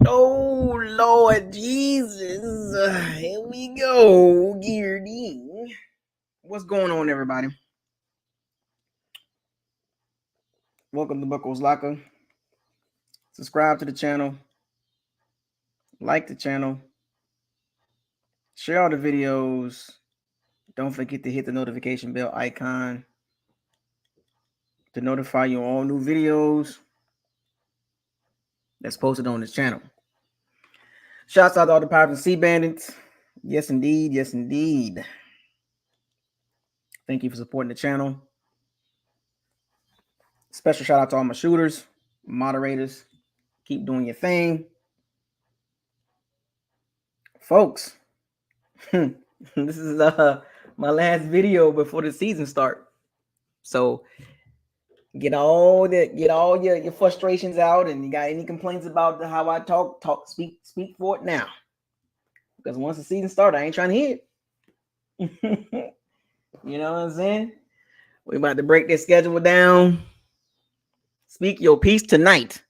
Oh, Lord Jesus. Here we go. Gearding. What's going on, everybody? Welcome to Buckles Locker. Subscribe to the channel. Like the channel. Share all the videos. Don't forget to hit the notification bell icon to notify you on all new videos that's posted on this channel. Shouts out to all the Pirates and Sea Bandits. Yes, indeed. Yes, indeed. Thank you for supporting the channel. Special shout out to all my shooters, moderators. Keep doing your thing. Folks, this is my last video before the season start. So get all your frustrations out, and you got any complaints about how I speak for it now. Because once the season starts, I ain't trying to hear it. You know what I'm saying? We're about to break this schedule down. Speak your piece tonight.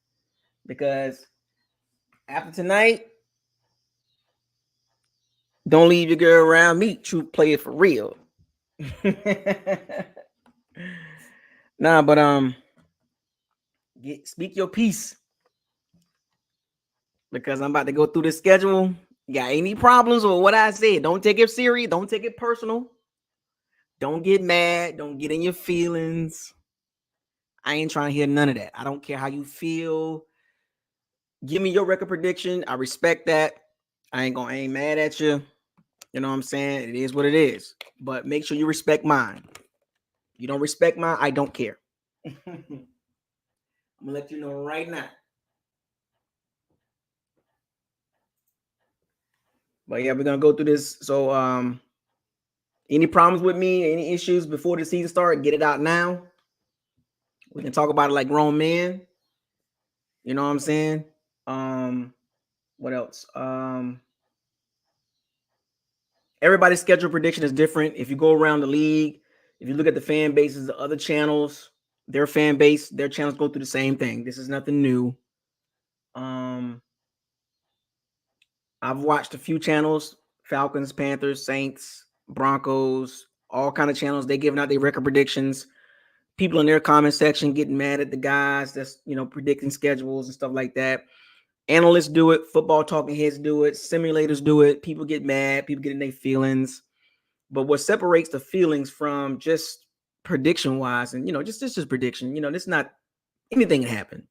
Because after tonight, don't leave your girl around me. True player for real. Nah, but speak your piece. Because I'm about to go through the schedule. You got any problems with what I said? Don't take it serious. Don't take it personal. Don't get mad. Don't get in your feelings. I ain't trying to hear none of that. I don't care how you feel. Give me your record prediction. I respect that. I ain't mad at you. You know what I'm saying? It is what it is. But make sure you respect mine. You don't respect mine, I don't care. I'm gonna let you know right now. But yeah, we're gonna go through this. So any problems with me, any issues before the season starts, get it out now. We can talk about it like grown men. You know what I'm saying? What else? Everybody's schedule prediction is different. If you go around the league, if you look at the fan bases of other channels, their fan base, their channels go through the same thing. This is nothing new. I've watched a few channels: Falcons, Panthers, Saints, Broncos, all kind of channels. They giving out their record predictions. People in their comment section getting mad at the guys that's predicting schedules and stuff like that. Analysts do it, football talking heads do it, simulators do it. People get mad, people get in their feelings. But what separates the feelings from just prediction wise, and just prediction, this not anything can happen.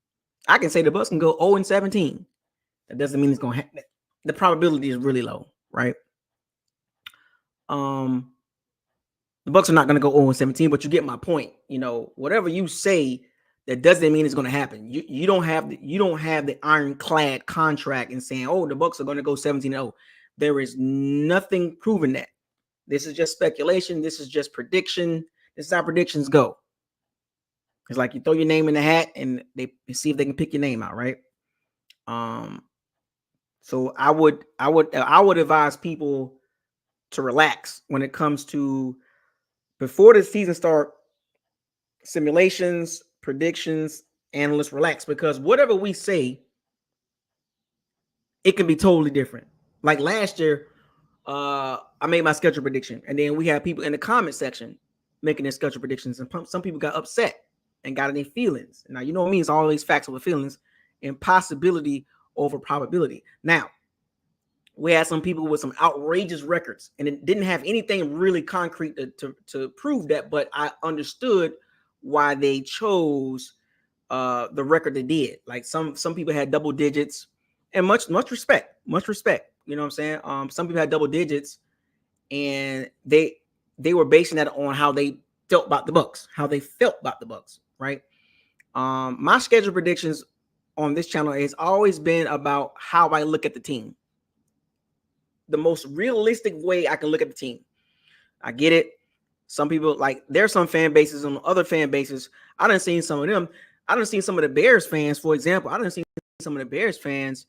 I can say the Bucs can go 0-17. That doesn't mean it's gonna happen. The probability is really low, right? The Bucs are not gonna go 0-17, but you get my point. Whatever you say, that doesn't mean it's gonna happen. You don't have the ironclad contract and saying, oh, the Bucs are gonna go 17-0. There is nothing proving that. This is just speculation. This is just prediction. This is how predictions go. It's like you throw your name in the hat and they see if they can pick your name out, right? So I would advise people to relax when it comes to before the season start. Simulations, predictions, analysts, relax, because whatever we say, it can be totally different. Like last year, I made my schedule prediction, and then we had people in the comment section making their schedule predictions, and some people got upset and got in their feelings. Now, you know what I mean? It's always facts over feelings and possibility over probability. Now, we had some people with some outrageous records, and it didn't have anything really concrete to prove that, but I understood why they chose the record they did. Like some people had double digits, and much respect. You know what I'm saying? Some people had double digits, and they were basing that on how they felt about the Bucs, right? My schedule predictions on this channel has always been about how I look at the team. The most realistic way I can look at the team. I get it. Some people, like, there's some fan bases and other fan bases. I done seen some of them. I done seen some of the Bears fans, for example. I done seen some of the Bears fans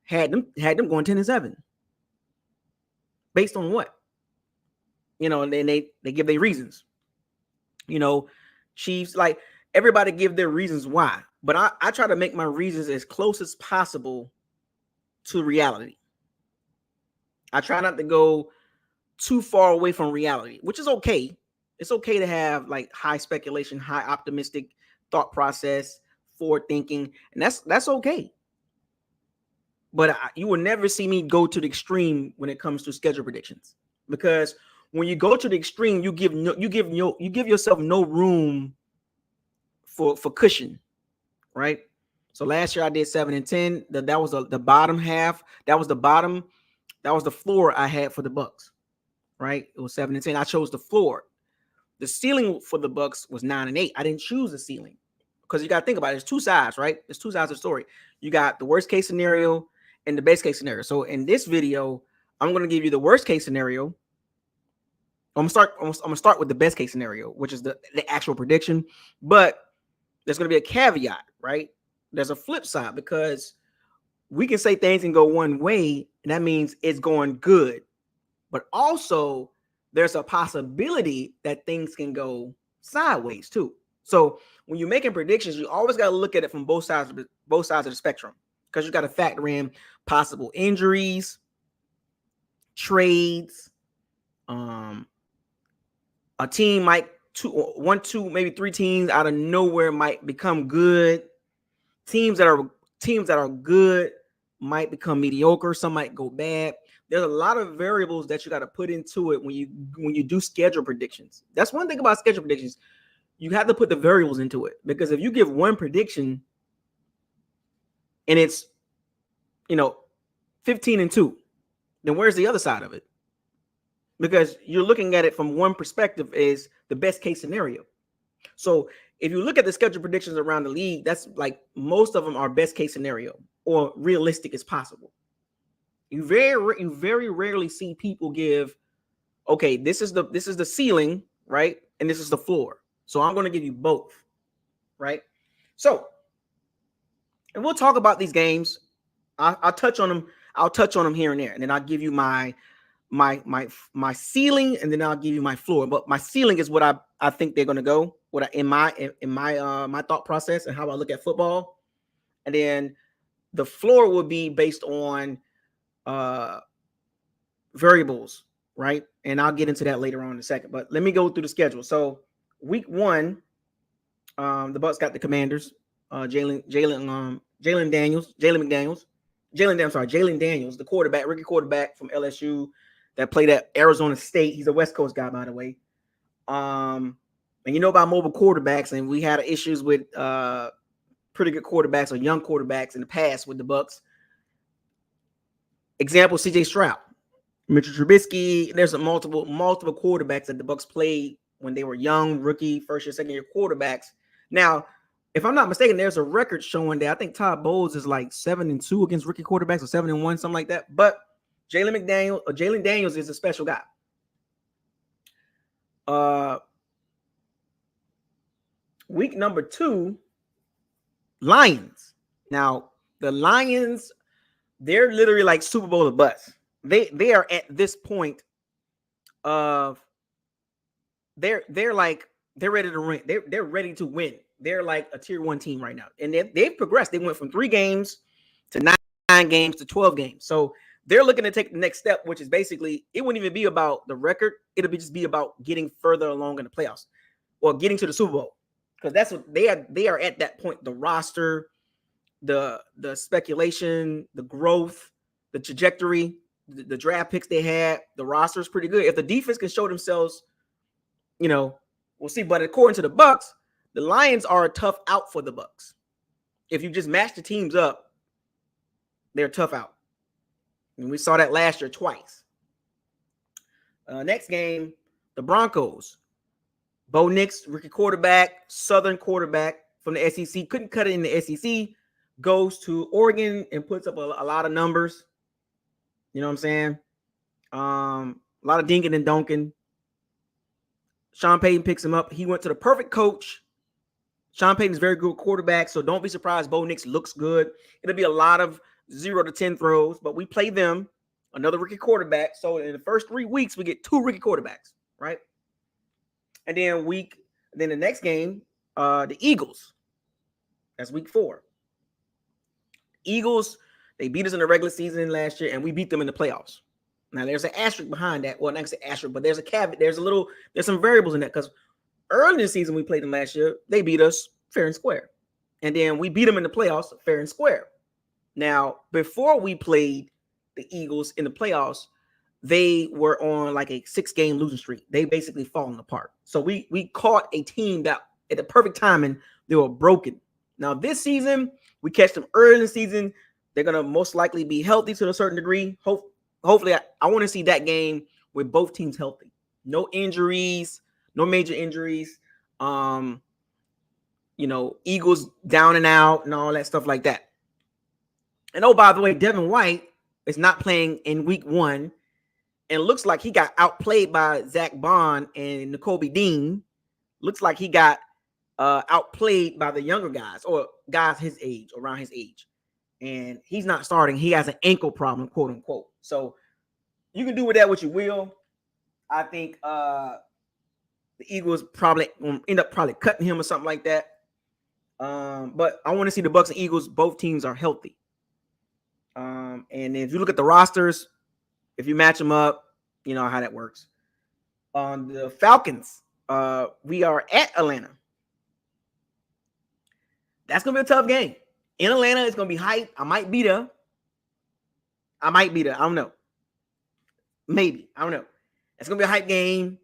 had them going 10-7. Based on what? And then they give their reasons. Chiefs, like, everybody give their reasons why. But I try to make my reasons as close as possible to reality. I try not to go too far away from reality, which is okay. It's okay to have like high speculation, high optimistic thought process, forward thinking, and that's okay. But you will never see me go to the extreme when it comes to schedule predictions, because when you go to the extreme, you give yourself no room for cushion, right? So last year I did 7-10. That was the bottom half. That was the bottom. That was the floor I had for the Bucs, right? It was 7-10. I chose the floor. The ceiling for the Bucs was 9-8. I didn't choose the ceiling because you got to think about it. There's two sides, right? There's two sides of the story. You got the worst case scenario and the best case scenario. So in this video, I'm going to give you the worst case scenario. I'm gonna start with the best case scenario, which is the actual prediction. But there's going to be a caveat, right? There's a flip side, because we can say things can go one way, and that means it's going good. But also, there's a possibility that things can go sideways too. So when you're making predictions, you always got to look at it from both sides of the spectrum, because you got to factor in possible injuries, trades. A team might two, maybe three teams out of nowhere might become good. Teams that are good might become mediocre. Some might go bad. There's a lot of variables that you got to put into it when you do schedule predictions. That's one thing about schedule predictions. You have to put the variables into it, because if you give one prediction and it's 15-2, then where's the other side of it? Because you're looking at it from one perspective is the best case scenario. So if you look at the schedule predictions around the league, that's like most of them are best case scenario or realistic as possible. You very rarely see people give, okay, this is the ceiling, right? And this is the floor. So I'm going to give you both, right? So, and we'll talk about these games. I'll touch on them. I'll touch on them here and there, and then I'll give you my ceiling, and then I'll give you my floor. But my ceiling is what I think they're going to go. In my thought process and how I look at football, and then the floor will be based on variables, right? And I'll get into that later on in a second. But let me go through the schedule. So week 1, the Bucs got the Commanders. Jalen Daniels, the quarterback, rookie quarterback from LSU that played at Arizona State. He's a West Coast guy, by the way. And you know about mobile quarterbacks, and we had issues with pretty good quarterbacks or young quarterbacks in the past with the Bucs. Example: C.J. Stroud, Mitchell Trubisky. There's multiple quarterbacks that the Bucs played when they were young, rookie, first year, second year quarterbacks. Now, if I'm not mistaken, there's a record showing that I think Todd Bowles is like 7-2 against rookie quarterbacks, or 7-1, something like that. But Jalen Daniels is a special guy. Week number 2, Lions. Now, the Lions, they're literally like Super Bowl of butts. They are at this point of they're ready to win. They're ready to win. They're like a tier 1 team right now, and they've progressed. They went from 3 games to 9 games to 12 games. So they're looking to take the next step, which is basically, it wouldn't even be about the record. It'll just be about getting further along in the playoffs or getting to the Super Bowl, because that's what they are at that point. The roster, the speculation, the growth, the trajectory, the draft picks they had, the roster is pretty good. If the defense can show themselves, we'll see. But according to the Bucs, the Lions are a tough out for the Bucs. If you just match the teams up, they're a tough out. And we saw that last year twice. Next game, the Broncos. Bo Nix, rookie quarterback, Southern quarterback from the SEC, couldn't cut it in the SEC, goes to Oregon and puts up a lot of numbers. You know what I'm saying? A lot of dinking and donking. Sean Payton picks him up. He went to the perfect coach. Sean Payton's very good quarterback, so don't be surprised Bo Nix looks good. It'll be a lot of 0 to 10 throws, but we play them, another rookie quarterback. So in the first 3 weeks, we get 2 rookie quarterbacks, right? And then the next game, the Eagles. That's week 4. Eagles, They beat us in the regular season last year, and we beat them in the playoffs. Now there's an asterisk behind that. Well, not gonna say asterisk, but there's a caveat. There's some variables in that because early in the season we played them last year. They beat us fair and square, and then we beat them in the playoffs fair and square. Now before we played the Eagles in the playoffs, they were on like a 6-game losing streak. They basically falling apart. So we caught a team that at the perfect timing they were broken. Now this season we catch them early in the season. They're gonna most likely be healthy to a certain degree. Hopefully, I want to see that game with both teams healthy. No injuries, no major injuries. Eagles down and out and all that stuff like that. And oh, by the way, Devin White is not playing in week 1. And looks like he got outplayed by Zach Bond and N'Kobe Dean. Looks like he got outplayed by the younger guys or guys his age, around his age. And he's not starting. He has an ankle problem, quote unquote. So you can do with that what you will. I think the Eagles probably end up cutting him or something like that. But I want to see the Bucs and Eagles. Both teams are healthy. And if you look at the rosters, if you match them up, you know how that works. On the Falcons, we are at Atlanta. That's going to be a tough game. In Atlanta, it's going to be hype. I might be there. I don't know. Maybe. I don't know. It's going to be a hype game.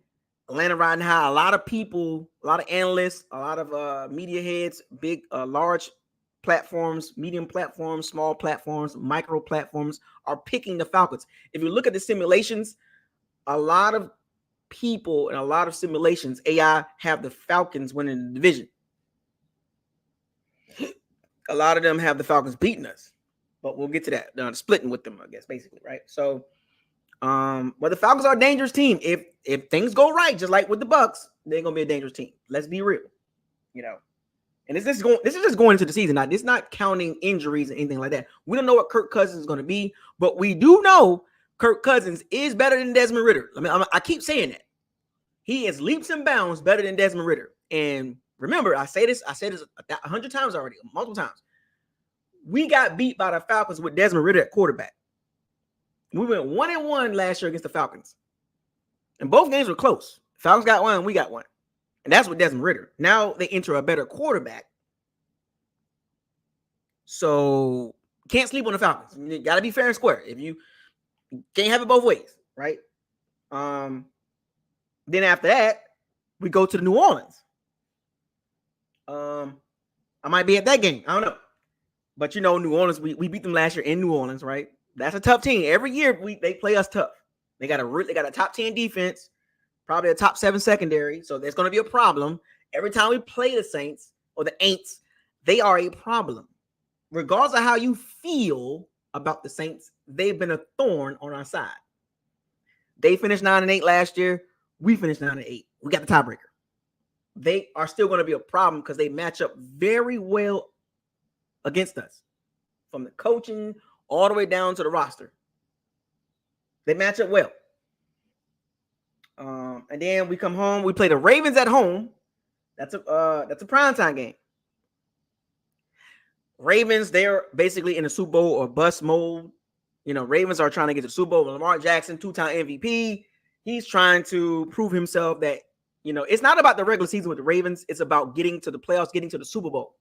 Atlanta riding high. A lot of people, a lot of analysts, a lot of media heads, big, large platforms, medium platforms, small platforms, micro platforms are picking the Falcons. If you look at the simulations, a lot of people and a lot of simulations, AI, have the Falcons winning the division. A lot of them have the Falcons beating us, but we'll get to that. Splitting with them, I guess, basically, right? So, but the Falcons are a dangerous team. If things go right, just like with the Bucs, they're gonna be a dangerous team. Let's be real, And this is just going into the season. Now, this is not counting injuries and anything like that. We don't know what Kirk Cousins is going to be, but we do know Kirk Cousins is better than Desmond Ridder. I keep saying that. He is leaps and bounds better than Desmond Ridder. And remember, I said this 100 times already, multiple times. We got beat by the Falcons with Desmond Ridder at quarterback. We went 1-1 last year against the Falcons. And both games were close. Falcons got one, and we got one. And that's with Desmond Ridder. Now they enter a better quarterback. So can't sleep on the Falcons. You got to be fair and square. If you can't have it both ways, right? Then after that, we go to the New Orleans. I might be at that game. I don't know. But New Orleans, we beat them last year in New Orleans, right? That's a tough team. Every year they play us tough. They got a top 10 defense. Probably a top 7 secondary. So there's going to be a problem. Every time we play the Saints or the Aints, they are a problem. Regardless of how you feel about the Saints, they've been a thorn on our side. They finished 9-8 last year. We finished 9-8. We got the tiebreaker. They are still going to be a problem because they match up very well against us. From the coaching all the way down to the roster. They match up well. And then we come home. We play the Ravens at home. That's a primetime game. Ravens, they're basically in a Super Bowl or bust mode. Ravens are trying to get to the Super Bowl. Lamar Jackson, 2-time MVP. He's trying to prove himself that, it's not about the regular season with the Ravens. It's about getting to the playoffs, getting to the Super Bowl.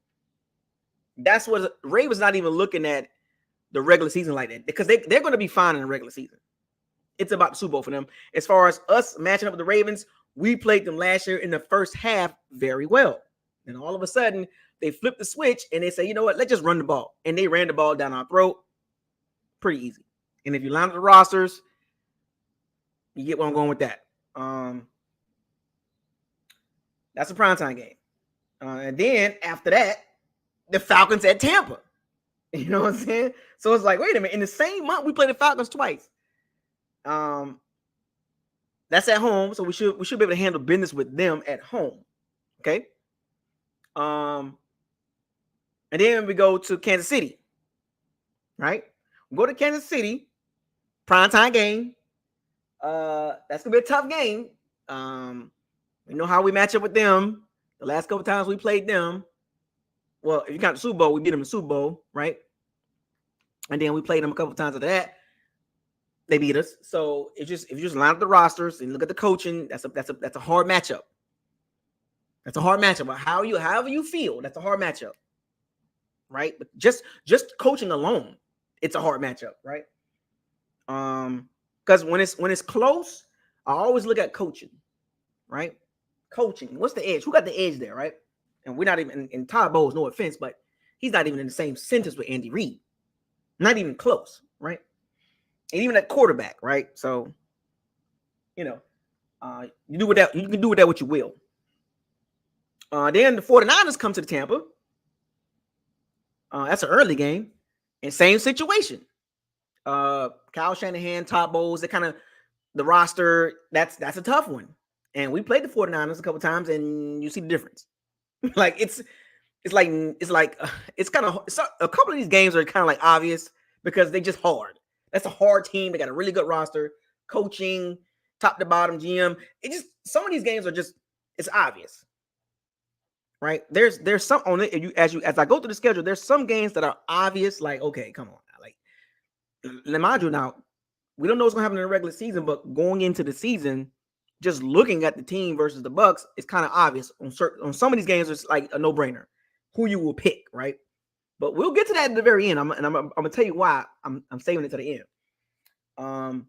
That's what Ravens not even looking at the regular season like that because they're going to be fine in the regular season. It's about the Super Bowl for them. As far as us matching up with the Ravens, we played them last year in the first half very well. And all of a sudden, they flip the switch and they say, you know what, let's just run the ball. And they ran the ball down our throat. Pretty easy. And if you line up the rosters, you get where I'm going with that. That's a primetime game. And then after that, the Falcons at Tampa. You know what I'm saying? So it's like, wait a minute. In the same month, we played the Falcons twice. That's at home, so we should be able to handle business with them at home. Okay. And then we go to Kansas City. Right? We go to Kansas City, primetime game. That's gonna be a tough game. We know how we match up with them. The last couple times we played them. Well, if you count the Super Bowl, we beat them in the Super Bowl, right? And then we played them a couple times after that. They beat us. So it's just if you just line up the rosters and look at the coaching, that's a hard matchup. That's a hard matchup. But however you feel, that's a hard matchup, right? But just coaching alone, it's a hard matchup, right? Because when it's close, I always look at coaching, right? Coaching. What's the edge? Who got the edge there, right? And we're not even in Todd Bowles, no offense, but he's not even in the same sentence with Andy Reid. Not even close, right? And even at quarterback, right? So, you can do with that what you will. Then the 49ers come to the Tampa. That's an early game. And same situation. Kyle Shanahan, Todd Bowles, they kind of the roster, that's a tough one. And we played the 49ers a couple times, and you see the difference. Like it's kind of a couple of these games are kind of like obvious because they just hard. That's a hard team. They got a really good roster, coaching, top to bottom, GM. Some of these games are just it's obvious, right? There's some on it. As I go through the schedule, there's some games that are obvious. Like okay, come on, like mind you, now we don't know what's gonna happen in the regular season, but going into the season, just looking at the team versus the Bucs, it's kind of obvious on some of these games. It's like a no-brainer who you will pick, right? But we'll get to that at the very end. I'm gonna tell you why I'm saving it to the end.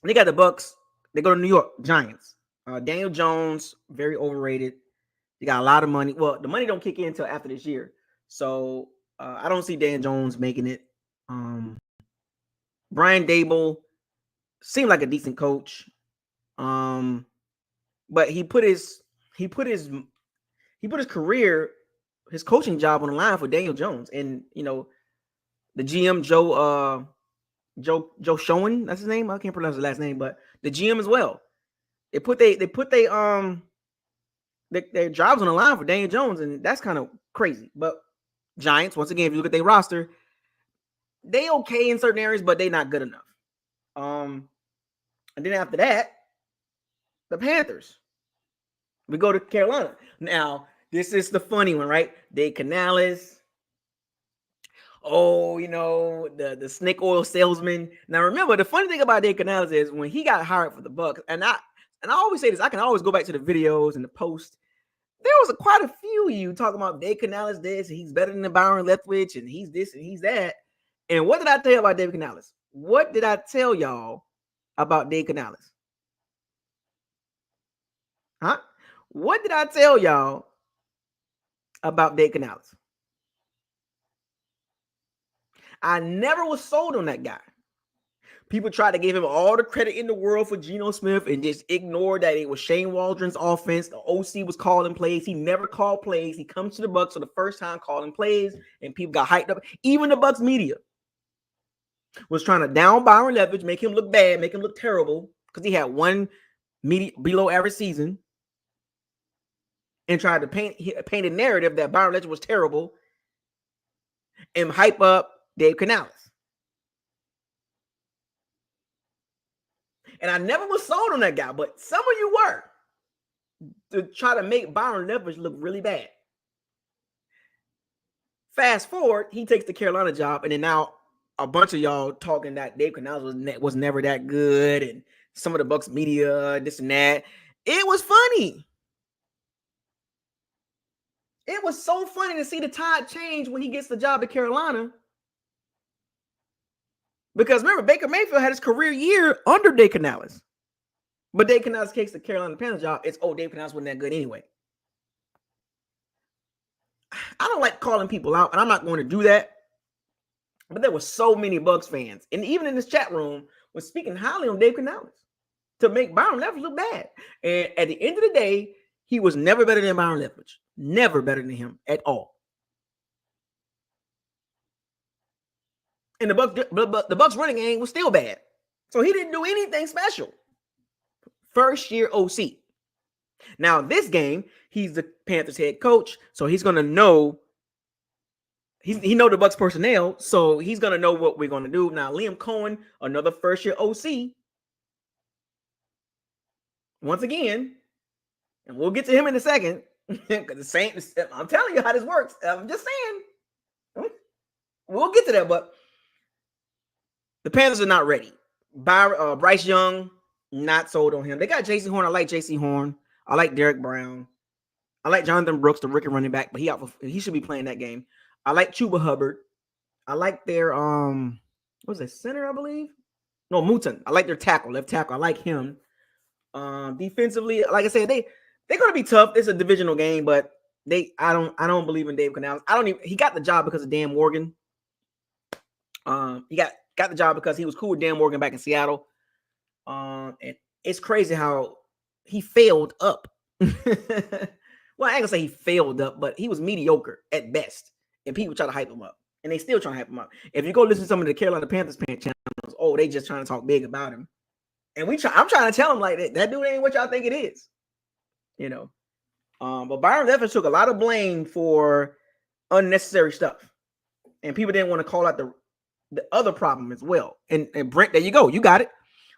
They got the Bucs. They go to New York Giants. Daniel Jones, very overrated. They got a lot of money. Well, the money don't kick in until after this year, so I don't see Dan Jones making it. Brian Dable seemed like a decent coach, but he put his career, his coaching job on the line for Daniel Jones, and the GM Joe Schoen, that's his name. I can't pronounce his last name, but the GM as well. They put their jobs on the line for Daniel Jones, and that's kind of crazy. But Giants, once again, if you look at their roster, they okay in certain areas, but they not good enough. And then after that, the Panthers. We go to Carolina. Now, this is the funny one, right? Dave Canales. Oh, the snake oil salesman. Now, remember, the funny thing about Dave Canales is when he got hired for the Bucs, and I always say this, I can always go back to the videos and the posts. There was quite a few of you talking about Dave Canales this, and he's better than Byron Leftwich, and he's this and he's that. And what did I tell you about Dave Canales? What did I tell y'all about Dave Canales? Huh? What did I tell y'all about Dave Canales? I never was sold on that guy. People tried to give him all the credit in the world for Geno Smith and just ignored that it was Shane Waldron's offense. The OC was calling plays. He never called plays. He comes to the Bucs for the first time calling plays, and people got hyped up. Even the Bucs media was trying to down Byron Leftwich, make him look bad, make him look terrible, because he had one below average season, and tried to paint a narrative that Byron Leftwich was terrible and hype up Dave Canales. And I never was sold on that guy, but some of you were, to try to make Byron Leftwich look really bad. Fast forward, he takes the Carolina job, and then now a bunch of y'all talking that Dave Canales was never that good, and some of the Bucs media, this and that. It was funny. It was so funny to see the tide change when he gets the job at Carolina. Because remember, Baker Mayfield had his career year under Dave Canales. But Dave Canales takes the Carolina Panthers job. Dave Canales wasn't that good anyway. I don't like calling people out, and I'm not going to do that. But there were so many Bucs fans, and even in this chat room, was speaking highly on Dave Canales to make Byron Leftwich look bad. And at the end of the day, he was never better than Byron Leftwich. Never better than him at all. And the Bucs running game was still bad. So he didn't do anything special. First year OC. Now, this game, he's the Panthers head coach, so he's going to know. He know the Bucs personnel, so he's going to know what we're going to do. Now, Liam Cohen, another first year OC. Once again, and we'll get to him in a second. I'm telling you how this works. I'm just saying. We'll get to that, but The Panthers are not ready. Bryce Young, not sold on him. They got J.C. Horn. I like J.C. Horn. I like Derek Brown. I like Jonathan Brooks, the rookie running back, but he should be playing that game. I like Chuba Hubbard. I like their what was it, center, I believe? No, Mouton. I like their left tackle. I like him. Defensively, like I said, they're gonna be tough. It's a divisional game, but I don't believe in Dave Canales. He got the job because of Dan Morgan. He got the job because he was cool with Dan Morgan back in Seattle. And it's crazy how he failed up. Well, I ain't gonna say he failed up, but he was mediocre at best. And people try to hype him up. And they still trying to hype him up. If you go listen to some of the Carolina Panthers channels, they just trying to talk big about him. And I'm trying to tell him like that dude ain't what y'all think it is. But Byron Leftwich took a lot of blame for unnecessary stuff. And people didn't want to call out the other problem as well. And Brent, there you go. You got it.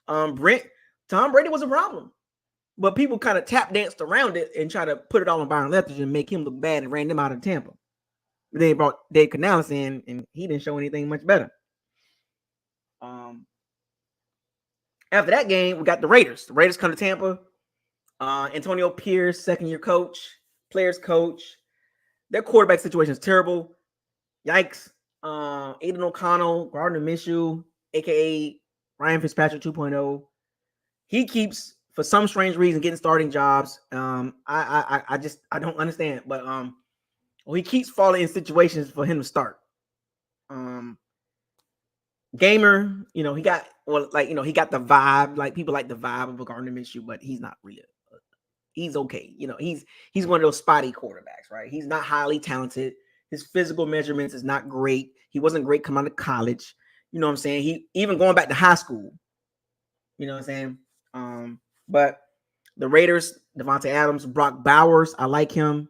Tom Brady was a problem. But people kind of tap danced around it and try to put it all on Byron Leftwich and make him look bad and ran him out of Tampa. They brought Dave Canales in, and he didn't show anything much better. After that game, we got the Raiders. The Raiders come to Tampa. Antonio Pierce, second-year coach, players coach. Their quarterback situation is terrible. Yikes. Aiden O'Connell, Gardner Minshew, a.k.a. Ryan Fitzpatrick 2.0. He keeps, for some strange reason, getting starting jobs. I don't understand. But he keeps falling in situations for him to start. Gamer, he got he got the vibe. Like people like the vibe of a Gardner Minshew, but he's not really. He's okay. He's one of those spotty quarterbacks, right? He's not highly talented. His physical measurements is not great. He wasn't great coming out of college. You know what I'm saying? He even going back to high school. You know what I'm saying? But the Raiders, Devontae Adams, Brock Bowers, I like him.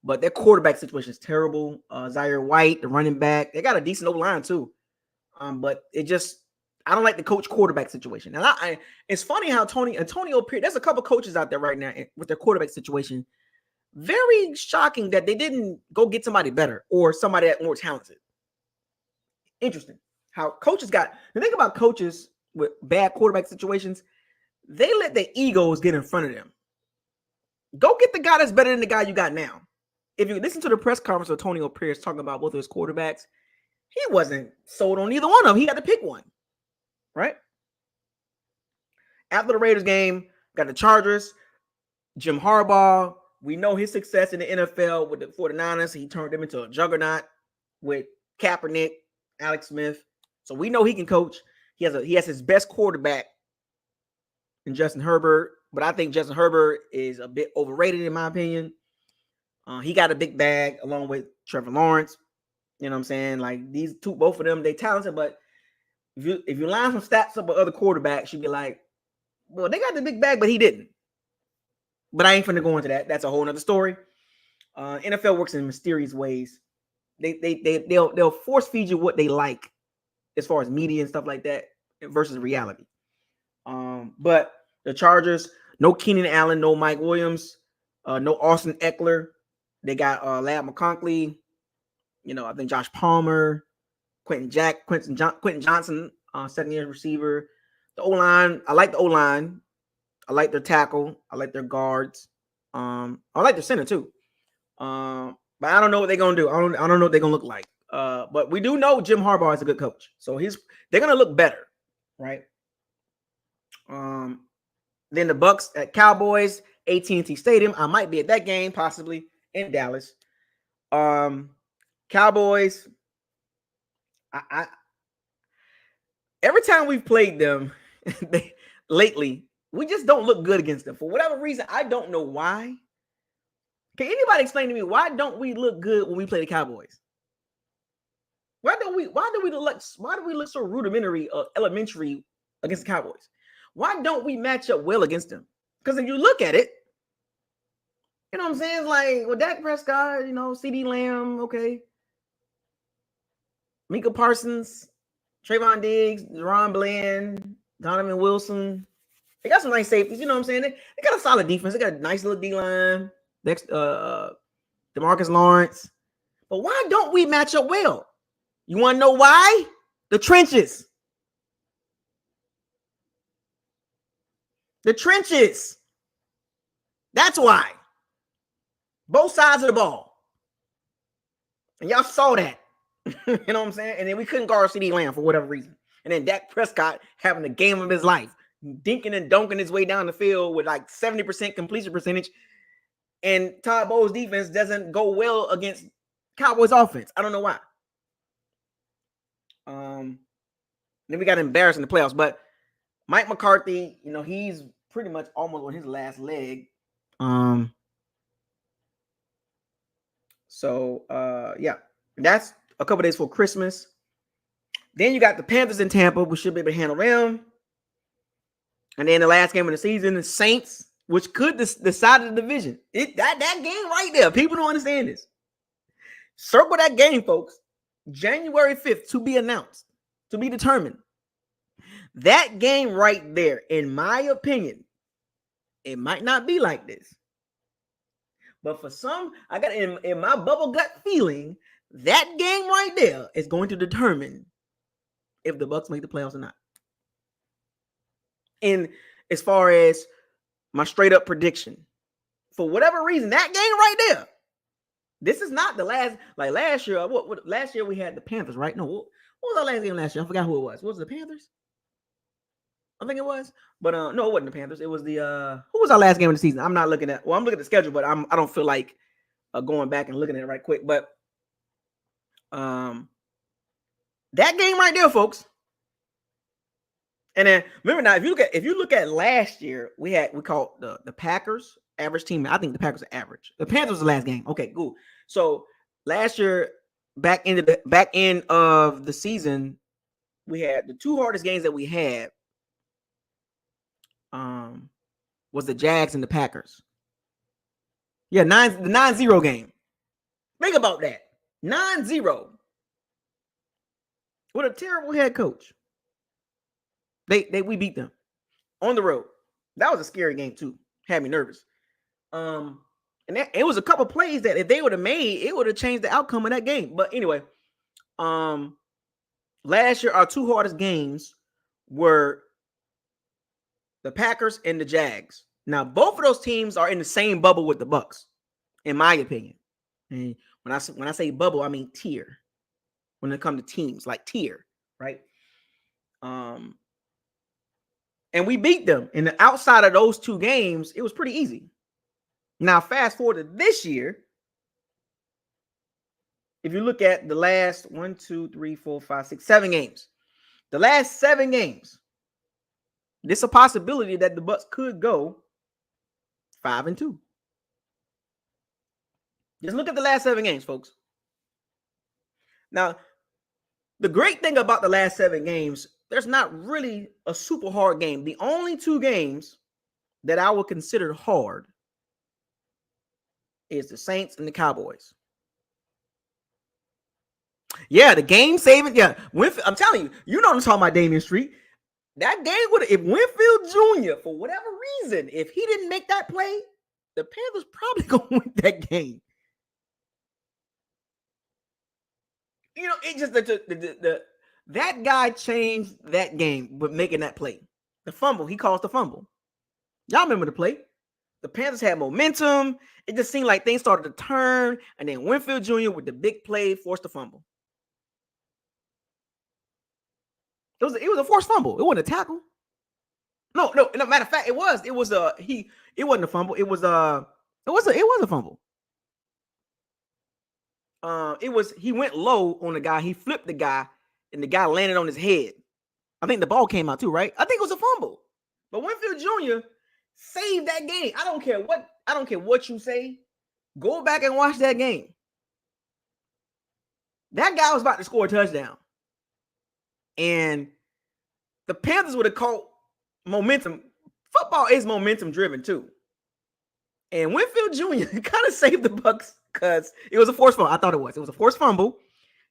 But their quarterback situation is terrible. Zaire White, the running back, they got a decent O-line too. But I don't like the coach quarterback situation. And it's funny how Antonio Pierce, there's a couple coaches out there right now with their quarterback situation. Very shocking that they didn't go get somebody better or somebody that's more talented. Interesting how coaches the thing about coaches with bad quarterback situations, they let their egos get in front of them. Go get the guy that's better than the guy you got now. If you listen to the press conference of Antonio Pierce talking about both of his quarterbacks, he wasn't sold on either one of them. He had to pick one, right? After the Raiders game, got the Chargers, Jim Harbaugh. We know his success in the NFL with the 49ers. He turned them into a juggernaut with Kaepernick, Alex Smith. So we know he can coach. He has his best quarterback in Justin Herbert, but I think Justin Herbert is a bit overrated in my opinion. He got a big bag along with Trevor Lawrence. You know what I'm saying? Like these two, both of them, they talented, but if you line some stats up with other quarterbacks, you'd be like, well, they got the big bag, but he didn't. But I ain't finna go into that. That's a whole nother story. NFL works in mysterious ways. They'll force feed you what they like as far as media and stuff like that versus reality. But the Chargers, no Keenan Allen, no Mike Williams, no Austin Eckler. They got Lad McConkey. I think Josh Palmer, Quentin Johnson, second-year receiver. The O-line, I like the O-line. I like their tackle. I like their guards. I like their center too. But I don't know what they're gonna do. I don't know what they're gonna look like. But we do know Jim Harbaugh is a good coach, so they're gonna look better, right? Then the Bucs at Cowboys, AT&T Stadium. I might be at that game, possibly in Dallas. Cowboys. I every time we've played them lately, we just don't look good against them for whatever reason. I don't know why. Can anybody explain to me why don't we look good when we play the Cowboys? Why do we look so rudimentary, elementary against the Cowboys? Why don't we match up well against them? Because if you look at it, you know what I'm saying? It's like, well, Dak Prescott, CeeDee Lamb, okay. Micah Parsons, Trayvon Diggs, Ron Bland, Donovan Wilson. They got some nice safeties, you know what I'm saying? They got a solid defense. They got a nice little D-line. Next, DeMarcus Lawrence. But why don't we match up well? You want to know why? The trenches. The trenches. That's why. Both sides of the ball. And y'all saw that. You know what I'm saying? And then we couldn't guard CeeDee Lamb for whatever reason. And then Dak Prescott having the game of his life, dinking and dunking his way down the field with like 70% completion percentage. And Todd Bowles' defense doesn't go well against Cowboys offense. I don't know why. Then we got embarrassed in the playoffs. But Mike McCarthy, you know, he's pretty much almost on his last leg. Yeah, that's a couple days for Christmas. Then you got the Panthers in Tampa. We should be able to handle them. And then the last game of the season, the Saints, which could decide the division. That game right there. People don't understand this. Circle that game, folks. January 5th to be announced, to be determined. That game right there, in my opinion, it might not be like this. But for some, I got in my bubble gut feeling, that game right there is going to determine if the Bucs make the playoffs or not. And as far as my straight up prediction, for whatever reason, that game right there, this is not the last, like last year. Last year we had the Panthers, right? No, what was our last game last year? I forgot who it was. Was it the Panthers? I think it was, but no, it wasn't the Panthers. It was the who was our last game of the season? I'm not looking at. Well, I'm looking at the schedule, but I don't feel like going back and looking at it right quick. But that game right there, folks. And then remember now, if you look at last year, we called the Packers average team. I think the Packers are average. The Panthers was the last game. Okay, cool. So last year, back end of the season, we had the two hardest games that we had. Was the Jags and the Packers. Yeah, the 9-0 game. Think about that. 9-0. With a terrible head coach. We beat them on the road. That was a scary game too. Had me nervous. And it was a couple plays that if they would have made, it would have changed the outcome of that game. But anyway, last year our two hardest games were the Packers and the Jags. Now, both of those teams are in the same bubble with the Bucs, in my opinion. And when I say bubble, I mean tier. When it comes to teams, like tier, right? And we beat them. And outside of those two games, it was pretty easy. Now, fast forward to this year. If you look at the last 1, 2, 3, 4, 5, 6, 7 games, the last 7 games, there's a possibility that the Bucs could go 5-2. Just look at the last 7 games, folks. Now, the great thing about the last 7 games, there's not really a super hard game. The only 2 games that I would consider hard is the Saints and the Cowboys. Yeah, the game saving. Yeah, I'm telling you, you know what I'm talking about, Damian Street. That game would, if Winfield Jr., for whatever reason, if he didn't make that play, the Panthers probably gonna win that game. You know, it just that guy changed that game with making that play. The fumble, he caused the fumble. Y'all remember the play? The Panthers had momentum. It just seemed like things started to turn, and then Winfield Jr. with the big play forced the fumble. It was a forced fumble. It wasn't a tackle. No. Matter of fact, it was. It wasn't a fumble. It was a fumble. He went low on the guy. He flipped the guy, and the guy landed on his head. I think the ball came out too, right? I think it was a fumble. But Winfield Jr. saved that game. I don't care what you say. Go back and watch that game. That guy was about to score a touchdown. And the Panthers would have caught momentum. Football is momentum driven too. And Winfield Jr. kind of saved the Bucs because it was a forced fumble. I thought it was. It was a forced fumble.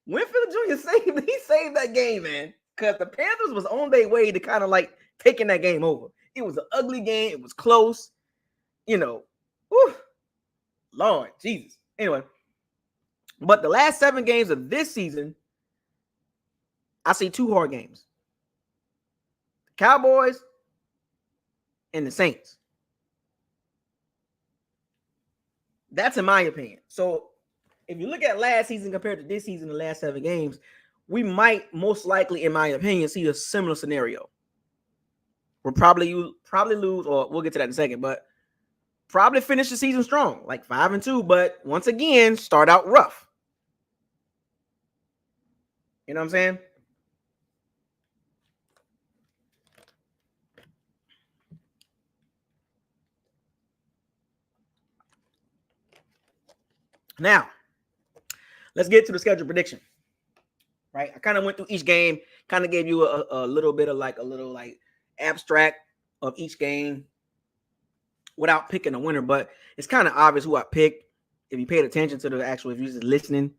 Winfield Jr. saved that game, man. Because the Panthers was on their way to kind of like taking that game over. It was an ugly game. It was close. You know. Whew. Lord Jesus. Anyway. But the last 7 games of this season, I see 2 hard games. The Cowboys and the Saints. That's in my opinion. So if you look at last season compared to this season, the last 7 games, we might most likely, in my opinion, see a similar scenario. We'll probably lose, or we'll get to that in a second, but probably finish the season strong, like 5-2, but once again, start out rough. You know what I'm saying? Now, let's get to the schedule prediction. Right? I kind of went through each game, kind of gave you a little bit of like a little like abstract of each game without picking a winner, but it's kind of obvious who I picked if you paid attention to the actual, if you're just listening.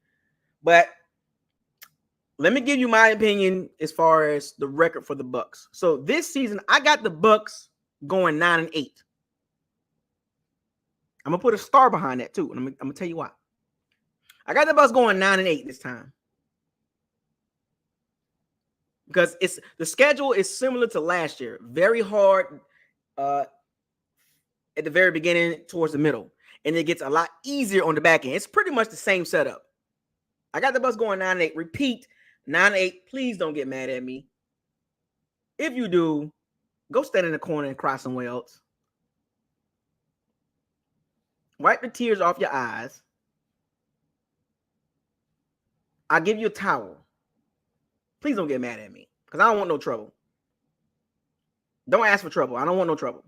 But let me give you my opinion as far as the record for the Bucs. So this season, I got the Bucs going 9-8. I'm gonna put a star behind that too, and I'm gonna tell you why. I got the Bucs going 9-8 this time because it's the schedule is similar to last year. Very hard at the very beginning towards the middle, and it gets a lot easier on the back end. It's pretty much the same setup. I got the Bucs going 9-8. Repeat, 9-8. Please don't get mad at me. If you do, go stand in the corner and cry somewhere else. Wipe the tears off your eyes. I'll give you a towel. Please don't get mad at me because I don't want no trouble. Don't ask for trouble. I don't want no trouble.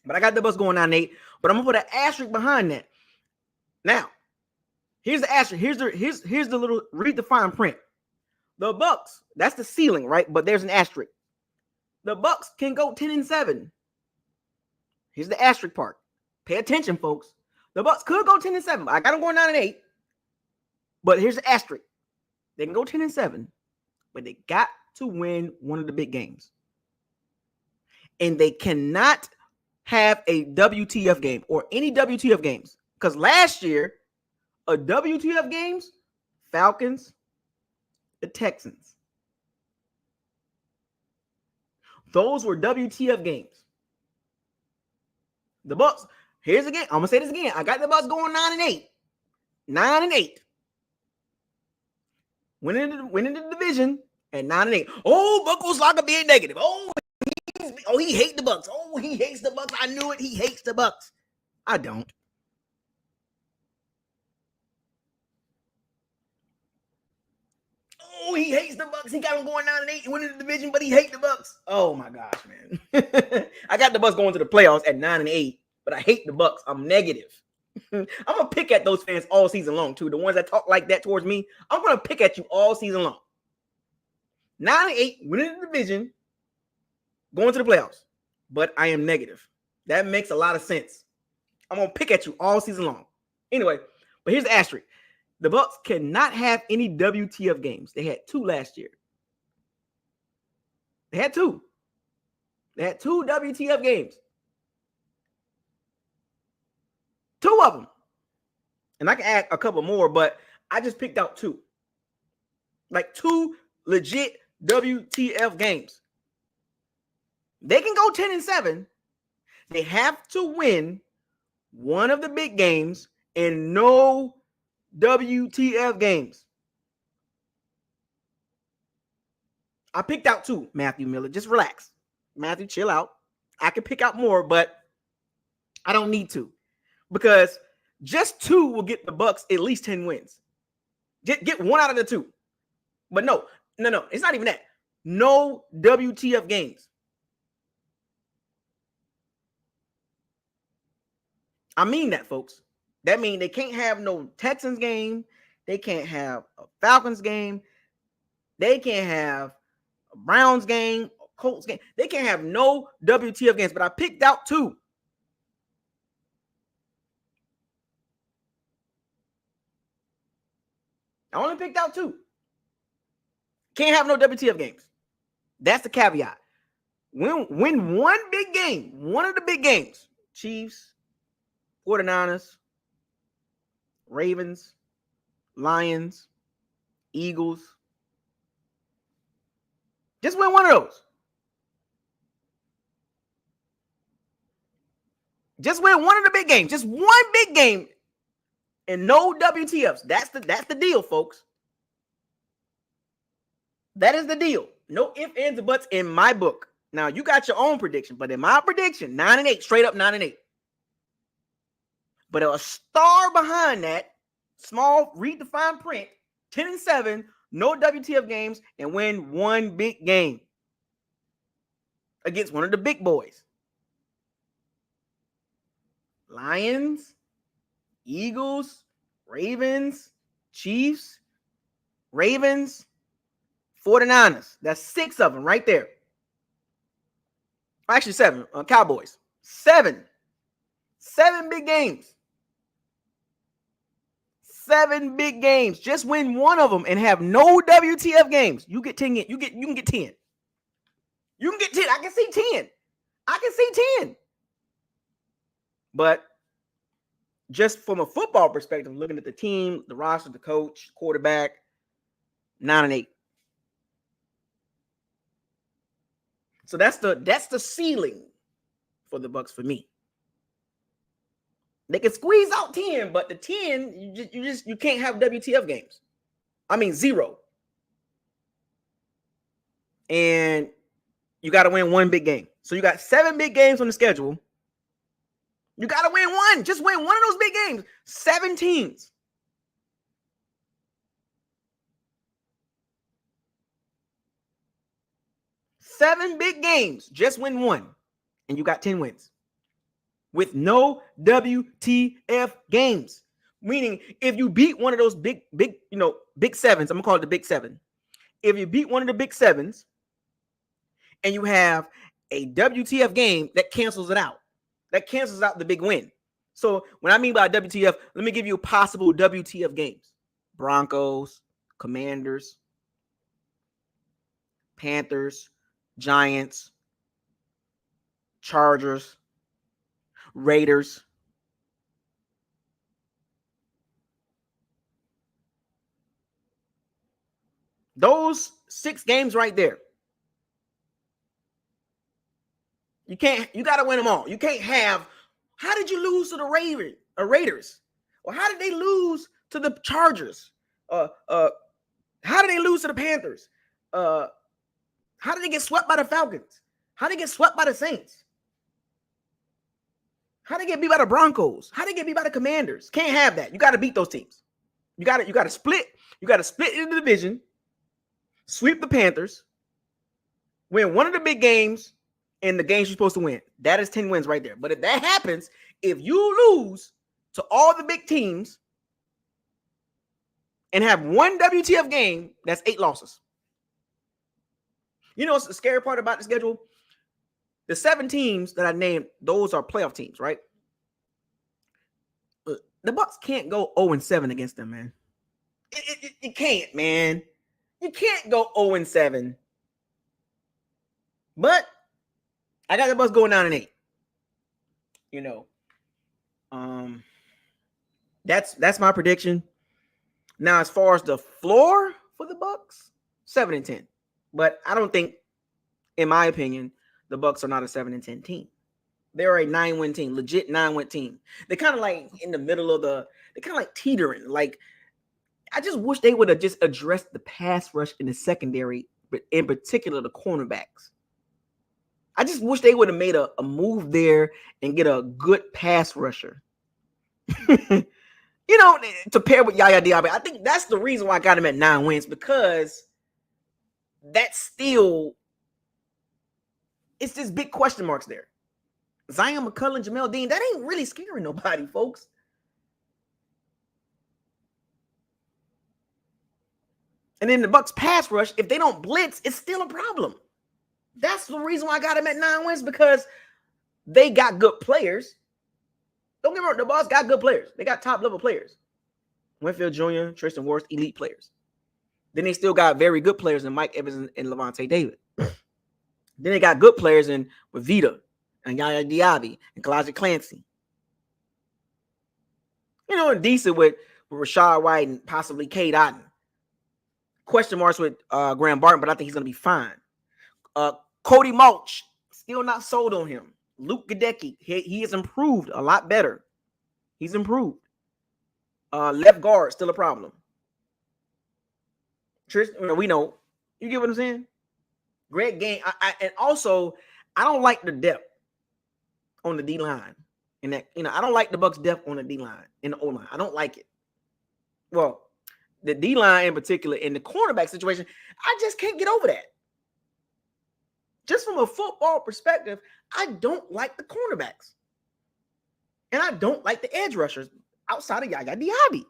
But I got the Bucs going 9-8. But I'm gonna put an asterisk behind that. Now, here's the asterisk. Here's the little read the fine print. The Bucs, that's the ceiling, right? But there's an asterisk. The Bucs can go 10-7. Here's the asterisk part. Pay attention, folks. The Bucs could go 10-7. I got them going 9-8. But here's the asterisk. They can go 10-7, but they got to win one of the big games. And they cannot have a WTF game or any WTF games. Because last year, a WTF games, Falcons, the Texans. Those were WTF games. The Bucs, here's again. I'm gonna say this again. I got the Bucs going 9-8. 9-8. Winning the division at 9-8. Oh, Buckles Locker being negative. Oh, he hates the Bucs. Oh, he hates the Bucs. I knew it. He hates the Bucs. I don't. Oh, he hates the Bucs. He got him going 9-8, winning the division, but he hates the Bucs. Oh my gosh, man. I got the Bucs going to the playoffs at 9-8, but I hate the Bucs. I'm negative. I'm gonna pick at those fans all season long too. The ones that talk like that towards me, I'm gonna pick at you all season long. 9-8, winning the division, going to the playoffs, but I am negative. That makes a lot of sense. I'm gonna pick at you all season long. Anyway, but here's the asterisk: the Bucs cannot have any WTF games. They had 2 last year. They had 2. They had 2 WTF games. 2 of them. And I can add a couple more, but I just picked out 2. Like 2 legit WTF games. They can go 10-7. They have to win one of the big games and no WTF games. I picked out 2, Matthew Miller. Just relax. Matthew, chill out. I can pick out more, but I don't need to. Because just 2 will get the Bucs at least 10 wins. Get 1 out of the 2. But no. It's not even that. No WTF games. I mean that, folks. That means they can't have no Texans game. They can't have a Falcons game. They can't have a Browns game, a Colts game. They can't have no WTF games. But I picked out 2. I only picked out 2. Can't have no WTF games. That's the caveat. Win one big game, one of the big games. Chiefs, 49ers, Ravens, Lions, Eagles. Just win one of those. Just win one of the big games. Just one big game and no WTFs. That's the deal, folks. That is the deal. No ifs, ands, or buts in my book. Now, you got your own prediction, but in my prediction, 9-8, straight up 9-8. But a star behind that, small, read the fine print, 10-7, no WTF games, and win one big game against one of the big boys. Lions, Eagles, Ravens, Chiefs, Ravens, 49ers. That's 6 of them right there. Actually, 7. Cowboys. 7. 7 big games. 7 big games. Just win one of them and have no WTF games. You get 10. You can get 10. You can get 10. I can see 10. I can see 10. But just from a football perspective, looking at the team, the roster, the coach, quarterback, 9-8. So that's the ceiling for the Bucs for me. They can squeeze out 10, but the 10, you can't have WTF games. I mean, 0. And you got to win one big game. So you got 7 big games on the schedule. You got to win one. Just win one of those big games. 7 teams. Seven big games. Just win one. And you got 10 wins. With no WTF games. Meaning, if you beat one of those big sevens, I'm going to call it the big 7. If you beat one of the big 7s and you have a WTF game, that cancels it out. That cancels out the big win. So when I mean by WTF, let me give you possible WTF games. Broncos, Commanders, Panthers, Giants, Chargers, Raiders. Those 6 games right there. You got to win them all. You can't have, how did you lose to the Raiders? Or how did they lose to the Chargers? How did they lose to the Panthers? How did they get swept by the Falcons? How did they get swept by the Saints? How did they get beat by the Broncos? How did they get beat by the Commanders? Can't have that. You got to beat those teams. You got to split. You got to split in the division, sweep the Panthers, win one of the big games, and the games you're supposed to win. That is 10 wins right there. But if that happens, if you lose to all the big teams and have one WTF game, that's 8 losses. You know what's the scary part about the schedule? The 7 teams that I named, those are playoff teams, right? The Bucs can't go 0-7 against them, man. You can't, man. You can't go 0-7. But I got the Bucs going 9-8. You know, that's my prediction. Now, as far as the floor for the Bucs, 7-10. But I don't think, in my opinion, the Bucs are not a 7-10 team. They're a 9-win team, legit 9-win team. They're kind of like in the middle of they're kind of like teetering. Like, I just wish they would have just addressed the pass rush in the secondary, but in particular the cornerbacks. I just wish they would have made a move there and get a good pass rusher. You know, to pair with Yaya Diaby. I think that's the reason why I got him at 9 wins, because that's still, it's just big question marks there. Zion McCullum, Jamel Dean, that ain't really scaring nobody, folks. And then the Bucs pass rush, if they don't blitz, it's still a problem. That's the reason why I got him at 9 wins, because they got good players. Don't get me wrong, the Bucs got good players. They got top-level players. Winfield Jr., Tristan Wirfs, elite players. Then they still got very good players in Mike Evans and Levante David. Then they got good players with Vita and Yaya Diaby and Kalaji Clancy. You know, and decent with Rashad White and possibly Cade Otton. Question marks with Graham Barton, but I think he's going to be fine. Cody Mulch, still not sold on him. Luke Gadecki, he has improved a lot better. He's improved. Left guard still a problem. Tristan, we know. You get what I'm saying? Great game. And also I don't like the depth on the D line. And that, I don't like the Bucs depth on the D line in the O line. I don't like it. Well, the D line in particular, in the cornerback situation, I just can't get over that. Just from a football perspective, I don't like the cornerbacks. And I don't like the edge rushers outside of Yaya Diaby.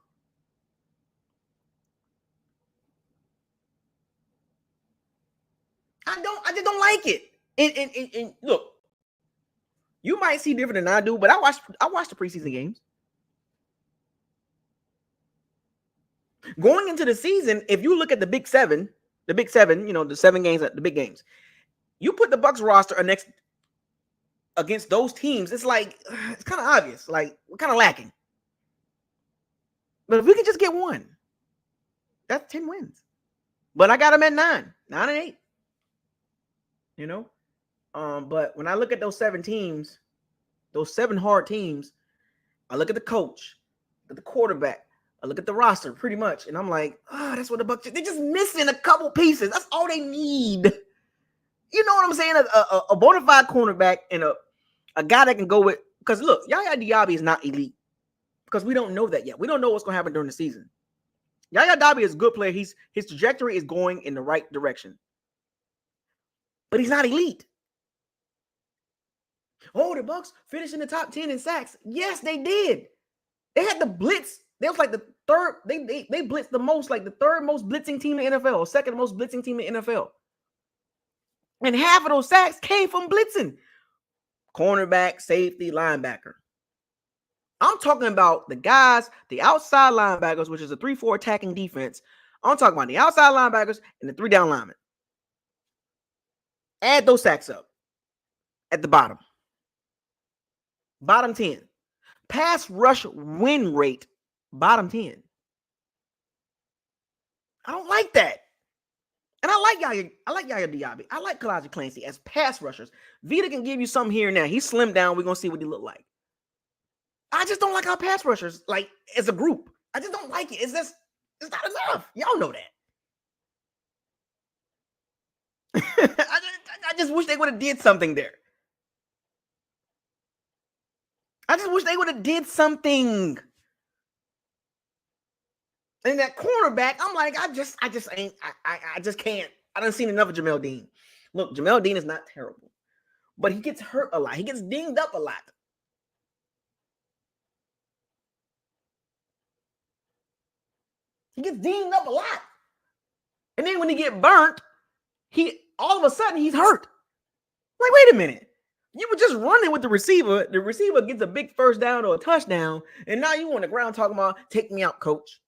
I just don't like it. And look, you might see different than I do, but I watched the preseason games. Going into the season, if you look at the Big Seven, the 7 games, the big games, you put the Bucs roster next against those teams, it's like it's kind of obvious. Like we're kind of lacking. But if we can just get one, that's 10 wins. But I got them at 9 and 8. But when I look at those 7 teams, those 7 hard teams, I look at the coach, look at the quarterback, I look at the roster pretty much, and I'm like, that's what the Bucs. They're just missing a couple pieces. That's all they need. You know what I'm saying? A bona fide cornerback and a guy that can go with. Because look, Yaya Diaby is not elite because we don't know that yet. We don't know what's going to happen during the season. Yaya Diaby is a good player. His trajectory is going in the right direction, but he's not elite. Oh, the Bucs finished in the top 10 in sacks. Yes, they did. They had the blitz. They was like the third. They blitzed the most, like the third most blitzing team in the NFL, second most blitzing team in the NFL. And half of those sacks came from blitzing. Cornerback, safety, linebacker. I'm talking about the guys, the outside linebackers, which is a 3-4 attacking defense. I'm talking about the outside linebackers and the 3 down linemen. Add those sacks up at the bottom. Bottom 10. Pass rush win rate, bottom 10. I don't like that. And I like Yaya Diaby. I like Kalaji Clancy as pass rushers. Vita can give you something here and now. He's slimmed down. We're going to see what he look like. I just don't like our pass rushers, like, as a group. I just don't like it. It's not enough. Y'all know that. I just wish they would have did something there. I just wish they would have did something. And that cornerback, I'm like, I just can't. I done seen enough of Jamel Dean. Look, Jamel Dean is not terrible, but he gets hurt a lot. He gets dinged up a lot. He gets dinged up a lot. And then when he get burnt, all of a sudden he's hurt. Like, wait a minute. You were just running with the receiver. The receiver gets a big first down or a touchdown, and now you on the ground talking about, take me out, coach.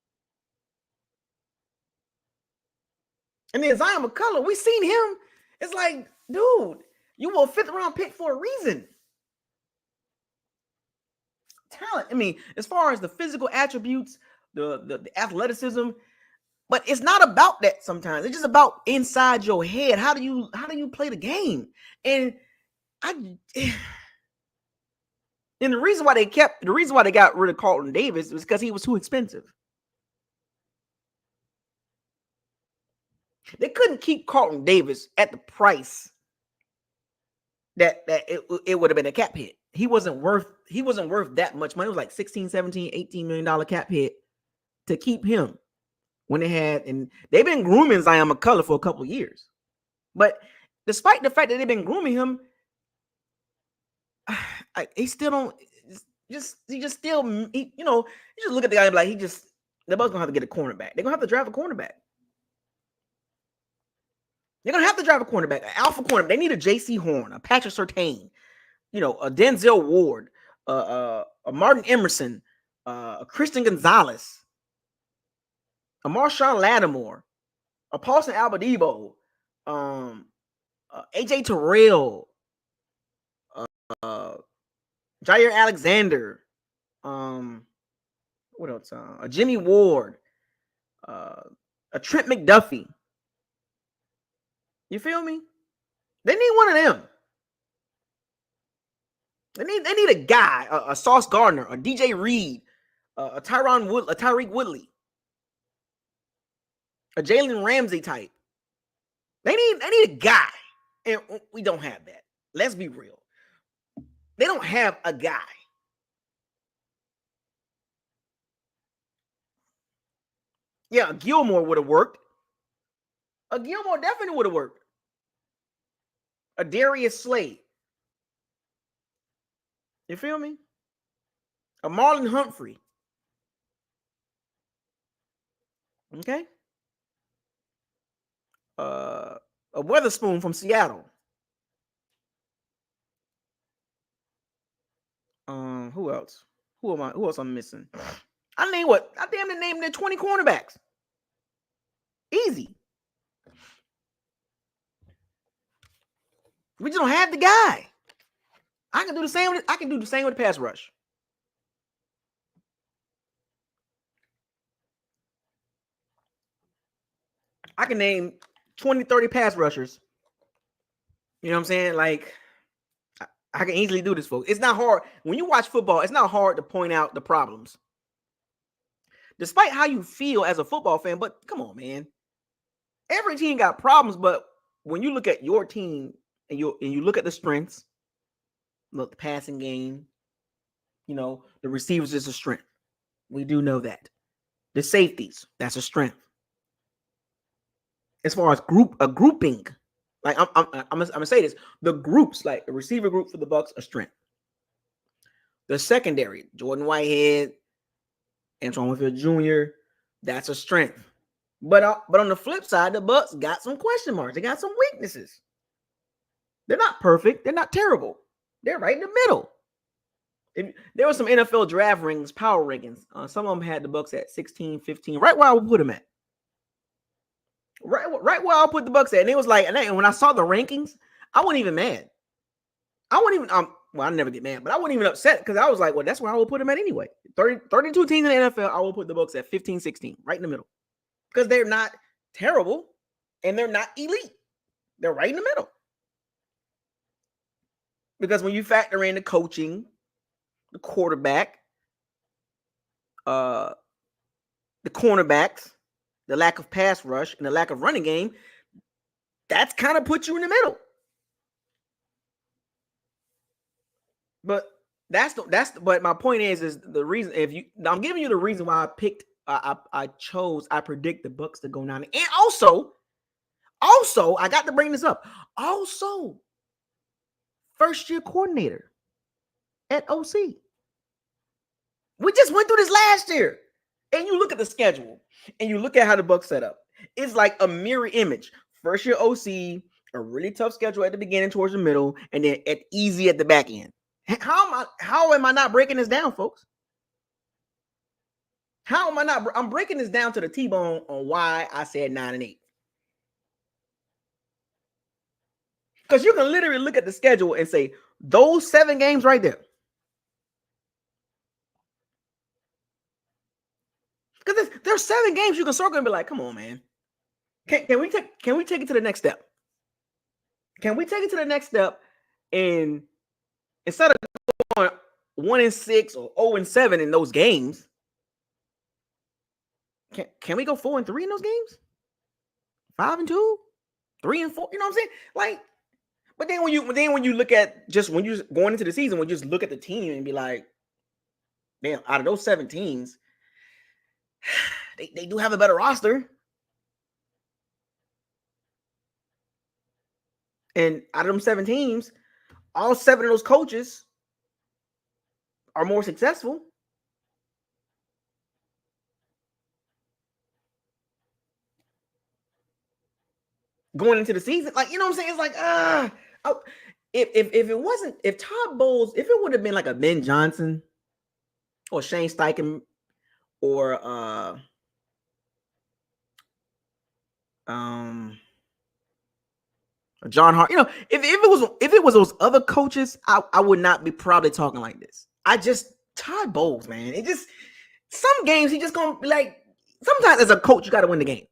And then Zion McCullough, we seen him. It's like, dude, you were a 5th round pick for a reason. Talent. I mean, as far as the physical attributes, the athleticism, but it's not about that sometimes. It's just about inside your head. How do you play the game? And the reason why they got rid of Carlton Davis was because he was too expensive. They couldn't keep Carlton Davis at the price that it would have been a cap hit. He wasn't worth that much money. It was like 16, 17, $18 million cap hit to keep him when they've been grooming Zion McCullough for a couple of years. But despite the fact that they've been grooming him, he still don't you just look at the guy and be like, the Bucs gonna have to get a cornerback. They're gonna have to draft a cornerback. They're gonna have to draft a cornerback, an alpha cornerback. They need a J.C. Horn, a Patrick Surtain, a Denzel Ward, a Martin Emerson, a Christian Gonzalez, a Marshawn Lattimore, a Paulson Albadebo, AJ Terrell, Jair Alexander, what else? A Jimmy Ward, a Trent McDuffie. You feel me? They need one of them. They need a guy, a Sauce Gardner, a DJ Reed, a Tyreek Woodley, a Jalen Ramsey type. They need a guy, and we don't have that. Let's be real. They don't have a guy. Yeah, Gilmore would have worked. A Gilmore definitely would have worked. A Darius Slade. You feel me? A Marlon Humphrey. Okay. A Weatherspoon from Seattle. Who else? Who else I'm missing? I damn near named the 20 cornerbacks. Easy. We just don't have the guy. I can do the same with the pass rush. I can name 20, 30 pass rushers. You know what I'm saying? Like, I can easily do this, folks. It's not hard. When you watch football, it's not hard to point out the problems. Despite how you feel as a football fan, but come on, man. Every team got problems, but when you look at your team and you look at the strengths, look, the passing game, the receivers is a strength. We do know that. The safeties, that's a strength. As far as grouping, like I'm gonna say this, the groups, like the receiver group for the Bucs, a strength. The secondary, Jordan Whitehead, Antoine Winfield Jr., that's a strength. But on the flip side, the Bucs got some question marks. They got some weaknesses. They're not perfect. They're not terrible. They're right in the middle. There were some NFL draft power rankings. Some of them had the Bucs at 16, 15, right where I would put them at. Right where I put the Bucs at. And it was like, and when I saw the rankings, I wasn't even mad. I wouldn't even, I never get mad, but I wasn't even upset because I was like, well, that's where I would put them at anyway. 32 teams in the NFL, I will put the Bucs at 15, 16, right in the middle. Because they're not terrible and they're not elite. They're right in the middle. Because when you factor in the coaching, the quarterback, the cornerbacks, the lack of pass rush, and the lack of running game, that's kind of put you in the middle. But but my point is the reason, I'm giving you the reason why I picked, I predict the Bucs to go 9. And also, I got to bring this up. Also, first year coordinator at OC. We just went through this last year. And you look at the schedule and you look at how the Bucs set up. It's like a mirror image. First year OC, a really tough schedule at the beginning towards the middle, and then easy at the back end. How am I not breaking this down, folks? How am I not? I'm breaking this down to the T-bone on why I said 9 and 8. Because you can literally look at the schedule and say, those 7 games right there. Because there's 7 games you can circle and be like, come on, man. Can we take it to the next step? Can we take it to the next step and instead of going 1-6 or 0-7 in those games, can we go 4-3 in those games? 5-2, 3-4. You know what I'm saying? Like, but then when you look at when you're going into the season, when you just look at the team and be like, damn, out of those 7 teams, they do have a better roster. And out of them 7 teams, all 7 of those coaches are more successful. Going into the season, like, you know what I'm saying? It's like, if Todd Bowles, if it would have been like a Ben Johnson or Shane Steichen or John Hart, if it was those other coaches, I would not be probably talking like this. Todd Bowles, man, some games he just gonna be like, sometimes as a coach, you got to win the game.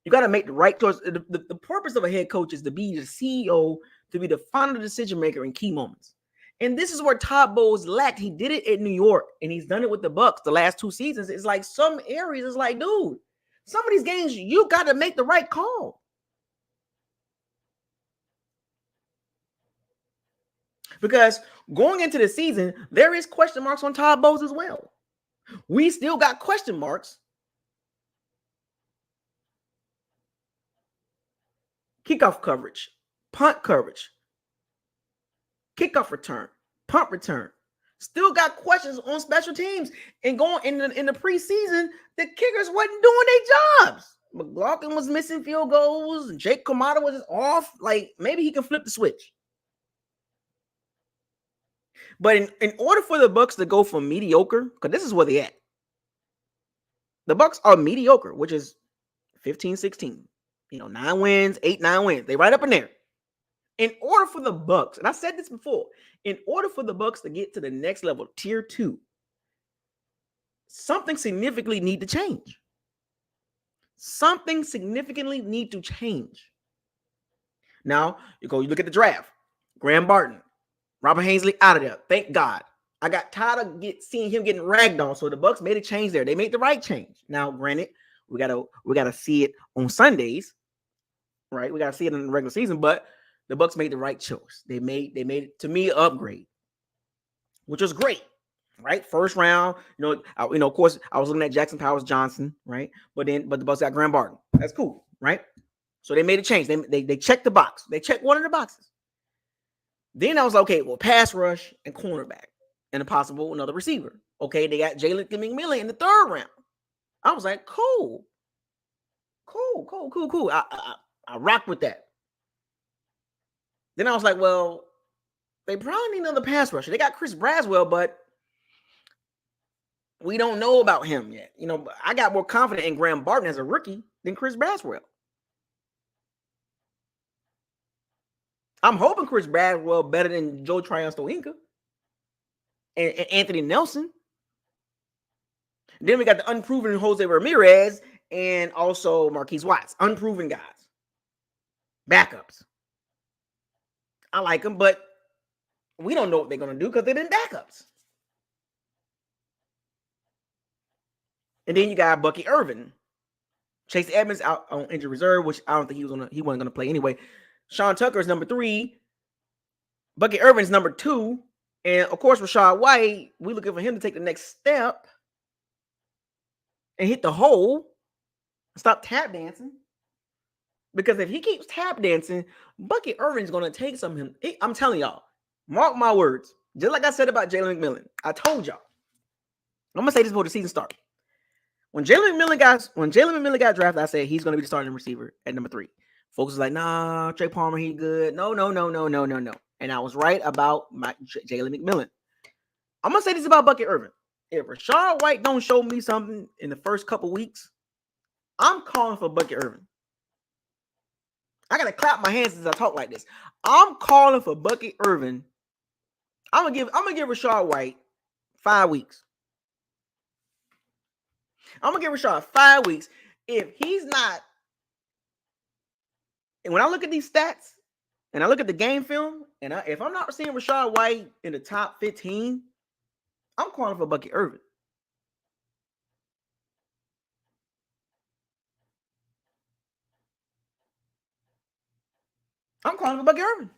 You got to make the right choice. The purpose of a head coach is to be the CEO, to be the final decision maker in key moments. And this is where Todd Bowles lacked. He did it in New York, and he's done it with the Bucs the last 2 seasons. It's like some areas, it's like, dude, some of these games, you got to make the right call. Because going into the season, there is question marks on Todd Bowles as well. We still got question marks. Kickoff coverage, punt coverage, kickoff return, punt return. Still got questions on special teams. And going in the preseason, the kickers wasn't doing their jobs. McLaughlin was missing field goals. Jake Kamada was off. Like, maybe he can flip the switch. But in order for the Bucs to go from mediocre, because this is where they at. The Bucs are mediocre, which is 15-16. 9 wins, 8-9 wins. They right up in there. In order for the Bucs, and I said this before, in order for the Bucs to get to the next level, tier 2, something significantly need to change. Something significantly need to change. Now, you look at the draft. Graham Barton, Robert Hainsley out of there. Thank God. I got tired of seeing him getting ragged on, so the Bucs made a change there. They made the right change. Now, granted, we gotta see it on Sundays, right? We gotta see it in the regular season, but the Bucs made the right choice. They made it, to me, an upgrade, which was great, right? First round, of course, I was looking at Jackson Powers Johnson, right? But the Bucs got Graham Barton. That's cool, right? So they made a change. They checked the box. They checked one of the boxes. Then I was like, okay, well, pass rush and cornerback and a possible another receiver. Okay, they got Jalen McMillan in the 3rd round. I was like, cool. I rock with that. Then I was like, well, they probably need another pass rusher. They got Chris Braswell, but we don't know about him yet. I got more confident in Graham Barton as a rookie than Chris Braswell. I'm hoping Chris Braswell better than Joe Triustoinka and Anthony Nelson. Then we got the unproven Jose Ramirez and also Marquise Watts. Unproven guys. Backups. I like them, but we don't know what they're going to do because they've been backups. And then you got Bucky Irvin. Chase Edmonds out on injured reserve, which I don't think he wasn't going to play anyway. Sean Tucker is number 3. Bucky Irvin's number 2. And, of course, Rachaad White, we're looking for him to take the next step and hit the hole. Stop tap dancing. Because if he keeps tap dancing, Bucky Irvin's going to take some of him. I'm telling y'all, mark my words. Just like I said about Jalen McMillan. I told y'all. I'm going to say this before the season starts. When Jalen McMillan got drafted, I said he's going to be the starting receiver at number 3. Folks was like, nah, Trey Palmer, he good. No. And I was right about Jalen McMillan. I'm going to say this about Bucky Irvin. If Rachaad White don't show me something in the first couple weeks, I'm calling for Bucky Irvin. I got to clap my hands as I talk like this. I'm calling for Bucky Irvin. I'm gonna give Rachaad White 5 weeks. I'm going to give Rachaad 5 weeks. If he's not, and when I look at these stats and I look at the game film, and if I'm not seeing Rachaad White in the top 15, I'm calling for Bucky Irvin. I'm calling for Bucky Irvin.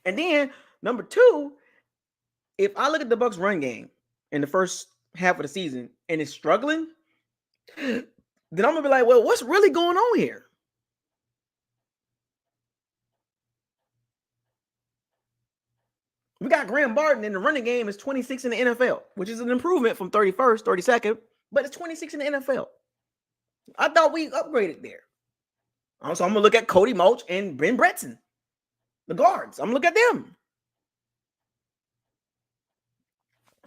And then, number 2, if I look at the Bucs run game in the first half of the season and it's struggling, then I'm going to be like, well, what's really going on here? We got Graham Barton in the running game is 26 in the NFL, which is an improvement from 31st, 32nd, but it's 26 in the NFL. I thought we upgraded there. So I'm going to look at Cody Mulch and Ben Bretson, the guards. I'm going to look at them.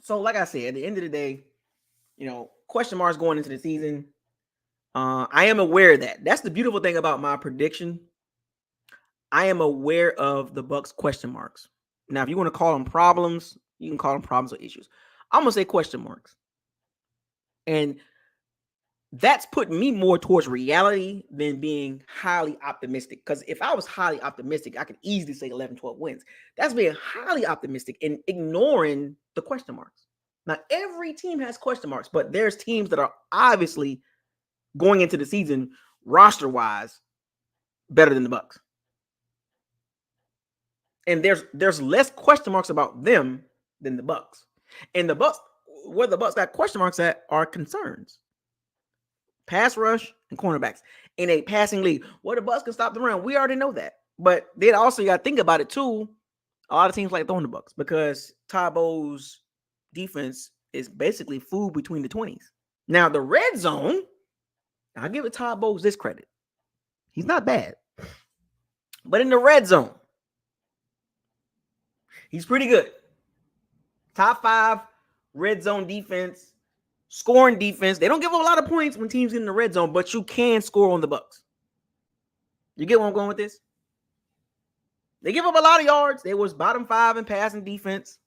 So like I said, at the end of the day, question marks going into the season. I am aware of that. That's the beautiful thing about my prediction. I am aware of the Bucs question marks. Now, if you want to call them problems, you can call them problems or issues. I'm going to say question marks. And that's putting me more towards reality than being highly optimistic. Because if I was highly optimistic, I could easily say 11, 12 wins. That's being highly optimistic and ignoring the question marks. Now, every team has question marks, but there's teams that are obviously going into the season roster-wise better than the Bucs. And there's less question marks about them than the Bucs. And the Bucs, where the Bucs got question marks at are concerns. Pass rush and cornerbacks in a passing league. Where the Bucs can stop the run, we already know that. But then also you got to think about it too. A lot of teams like throwing the Bucs because Tybo's defense is basically food between the 20s. Now the red zone, I'll give it Tybo's this credit. He's not bad. But in the red zone, he's pretty good. Top 5 red zone defense, scoring defense. They don't give up a lot of points when teams get in the red zone, but you can score on the Bucs. You get where I'm going with this? They give up a lot of yards. They was bottom 5 in passing defense,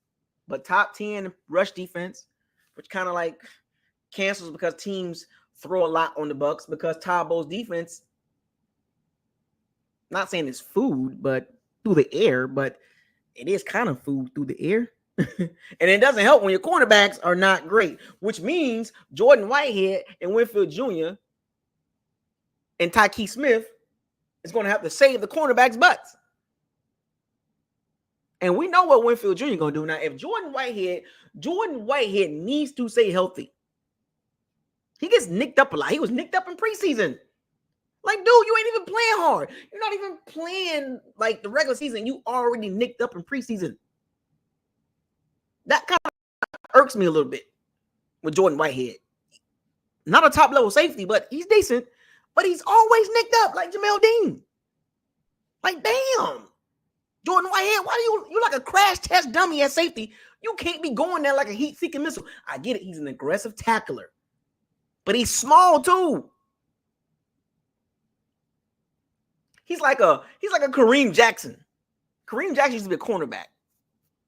but top 10 in rush defense, which kind of like cancels because teams throw a lot on the Bucs because Tybo's defense, not saying it's food, but through the air, but it is kind of food through the air. And it doesn't help when your cornerbacks are not great, which means Jordan Whitehead and Winfield Jr. and Tyke Smith is going to have to save the cornerbacks' butts. And we know what Winfield Jr. going to do now. If Jordan Whitehead needs to stay healthy. He gets nicked up a lot. He was nicked up in preseason. Like, dude, you ain't even playing hard. You're not even playing like the regular season. You already nicked up in preseason. That kind of irks me a little bit with Jordan Whitehead. Not a top level safety, but he's decent. But he's always nicked up like Jamel Dean. Like, damn. Jordan Whitehead, why do you like a crash test dummy at safety? You can't be going there like a heat-seeking missile. I get it. He's an aggressive tackler. But he's small too. He's like a Kareem Jackson. Kareem Jackson used to be a cornerback,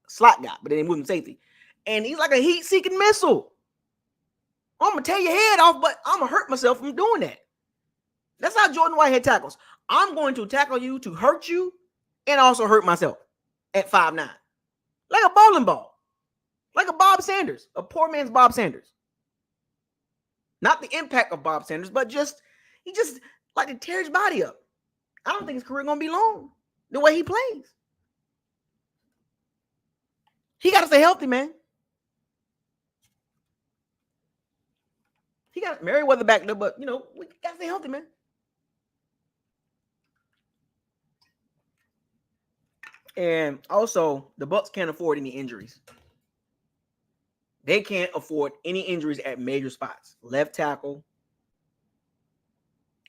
slot guy, but then they moved him safety. And he's like a heat-seeking missile. I'm going to tear your head off, but I'm going to hurt myself from doing that. That's how Jordan Whitehead tackles. I'm going to tackle you to hurt you and also hurt myself at 5'9". Like a bowling ball. Like a Bob Sanders. A poor man's Bob Sanders. Not the impact of Bob Sanders, but he just like to tear his body up. I don't think his career going to be long the way he plays. He got to stay healthy, man. He got Merriweather back there, but, we got to stay healthy, man. And also, the Bucs can't afford any injuries. They can't afford any injuries at major spots. Left tackle,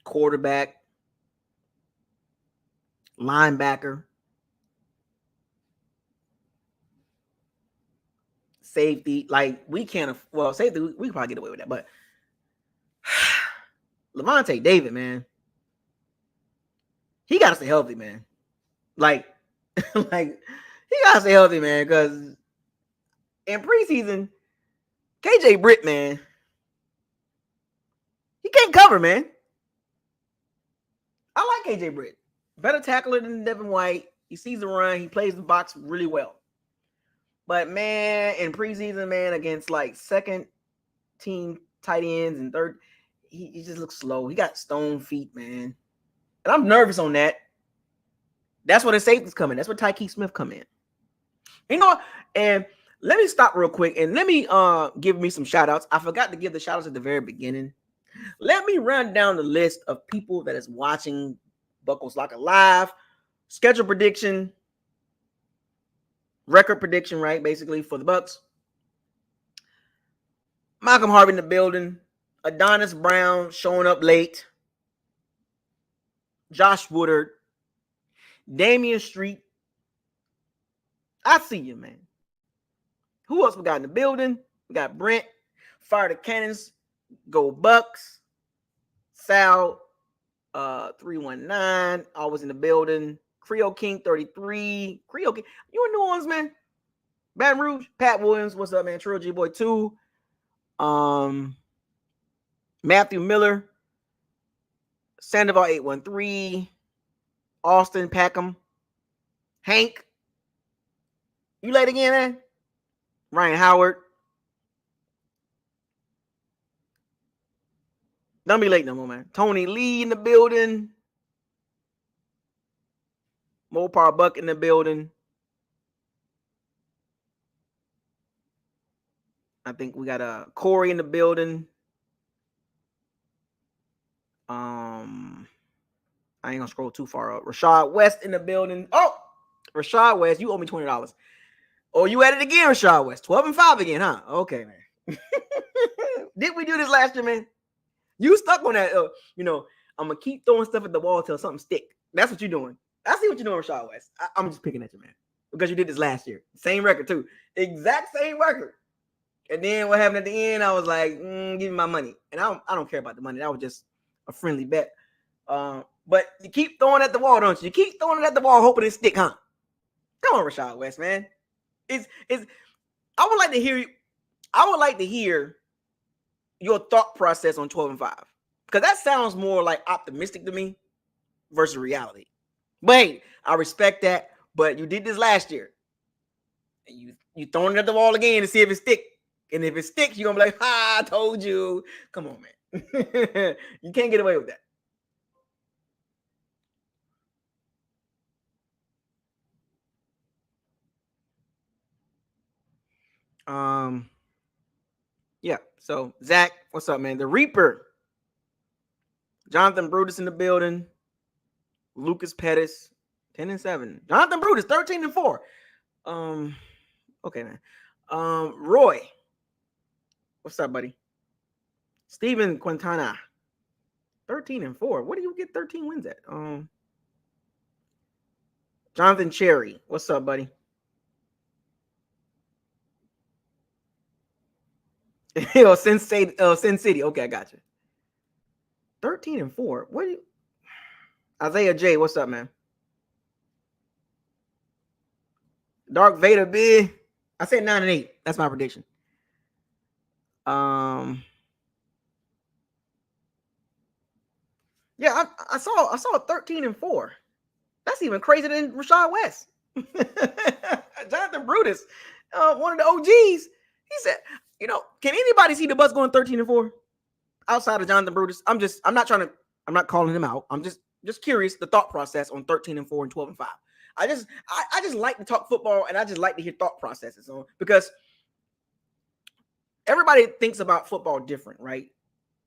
quarterback, linebacker, safety. Like, we can't, safety, we can probably get away with that. But Levante David, man, he got to stay healthy, man. Like he got to stay healthy, man, because in preseason, KJ Britt, man, he can't cover, man. I like KJ Britt. Better tackler than Devin White. He sees the run. He plays the box really well. But, man, in preseason, man, against, like, second team tight ends and third, he just looks slow. He got stone feet, man. And I'm nervous on that. That's where the safeties come in. That's where Tyke Smith come in. And let me stop real quick and let me give me some shout-outs. I forgot to give the shout-outs at the very beginning. Let me run down the list of people that is watching Buckles Locker Live. Schedule prediction. Record prediction, right, basically, for the Bucs. Malcolm Harvey in the building. Adonis Brown showing up late. Josh Woodard. Damian Street. I see you, man. Who else we got in the building? We got Brent. Fire the Cannons. Go Bucs. Sal 319. Always in the building. Creole King 33. Creole King. You in New Orleans, man? Baton Rouge. Pat Williams. What's up, man? Trill G Boy 2. Matthew Miller, Sandoval 813, Austin Packham, Hank. You late again, man? Ryan Howard. Don't be late no more, man. Tony Lee in the building. Mopar Buck in the building. I think we got Corey in the building. I ain't gonna scroll too far up. Rashad West in the building. Oh, Rashad West, you owe me $20. Oh, you at it again, Rashad West. 12-5 again, huh? Okay, man. Did we do this last year, man? You stuck on that. I'm gonna keep throwing stuff at the wall till something stick. That's what you're doing. I see what you're doing, Rashad West. I'm just picking at you, man, because you did this last year. Same record too. Exact same record. And then what happened at the end? I was like, give me my money. And I don't care about the money. That was just a friendly bet. But you keep throwing at the wall, don't you? You keep throwing it at the wall, hoping it stick, huh? Come on, Rashad West, man. I would like to hear your thought process on 12-5. Because that sounds more like optimistic to me versus reality. But hey, I respect that. But you did this last year. And you throwing it at the wall again to see if it stick. And if it sticks, you're gonna be like, I told you. Come on, man. You can't get away with that. Yeah. So Zach, what's up, man? The Reaper. Jonathan Brutus in the building. Lucas Pettis, 10-7. Jonathan Brutus, 13-4. Okay, man. Roy. What's up, buddy? Steven Quintana, 13-4. What do you get 13 wins at? Jonathan Cherry. What's up, buddy? Sin City. Okay, I got you. 13-4. What do you? Isaiah J. What's up, man? Dark Vader B. I said 9-8. That's my prediction. Yeah, I saw 13-4. That's even crazier than Rashad West. Jonathan Brutus, one of the OGs. He said, can anybody see the Bucs going 13-4 outside of Jonathan Brutus? I'm not calling him out. I'm just curious the thought process on 13-4 and 12-5. I just like to talk football, and I just like to hear thought processes on, because everybody thinks about football different, right?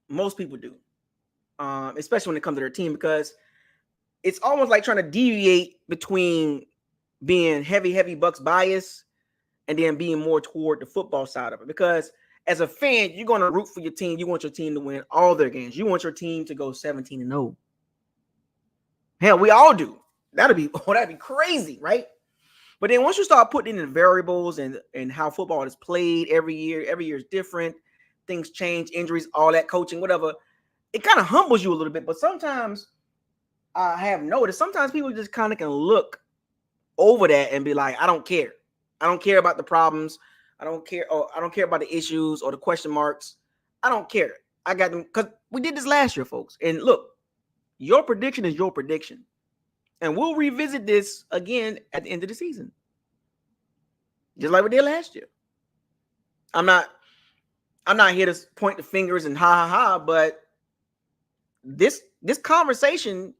Most people do, especially when it comes to their team, because it's almost like trying to deviate between being heavy Bucs bias and then being more toward the football side of it. Because as a fan, you're going to root for your team. You want your team to win all their games. You want your team to go 17-0. Hell, we all do. That'd be crazy, right? But then once you start putting in the variables and how football is played every year is different. Things change, injuries, all that, coaching, whatever. It kind of humbles you a little bit. But sometimes I have noticed, sometimes people just kind of can look over that and be like, I don't care. I don't care about the problems. I don't care about the issues or the question marks. I don't care. I got them, because we did this last year, folks. And look, your prediction is your prediction. And we'll revisit this again at the end of the season, just like we did last year. I'm not here to point the fingers and ha, but this conversation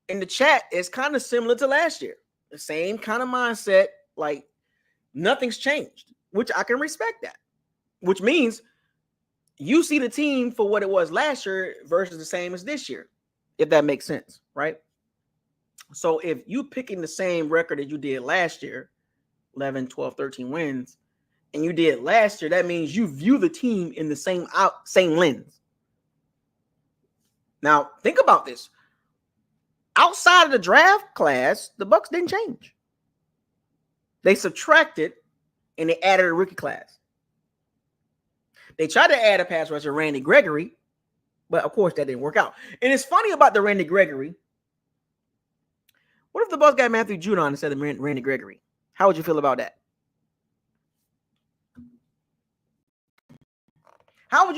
in the chat is kind of similar to last year. The same kind of mindset, like nothing's changed, which I can respect that. Which means you see the team for what it was last year versus the same as this year, if that makes sense, right? So if you picking the same record that you did last year, 11, 12, 13 wins, and you did last year, that means you view the team in the same lens. Now, think about this. Outside of the draft class, the Bucs didn't change. They subtracted and they added a rookie class. They tried to add a pass rusher, Randy Gregory, but of course that didn't work out. And it's funny about the Randy Gregory. What if the Bucs got Matthew Judon instead of Randy Gregory? How would you feel about that? How would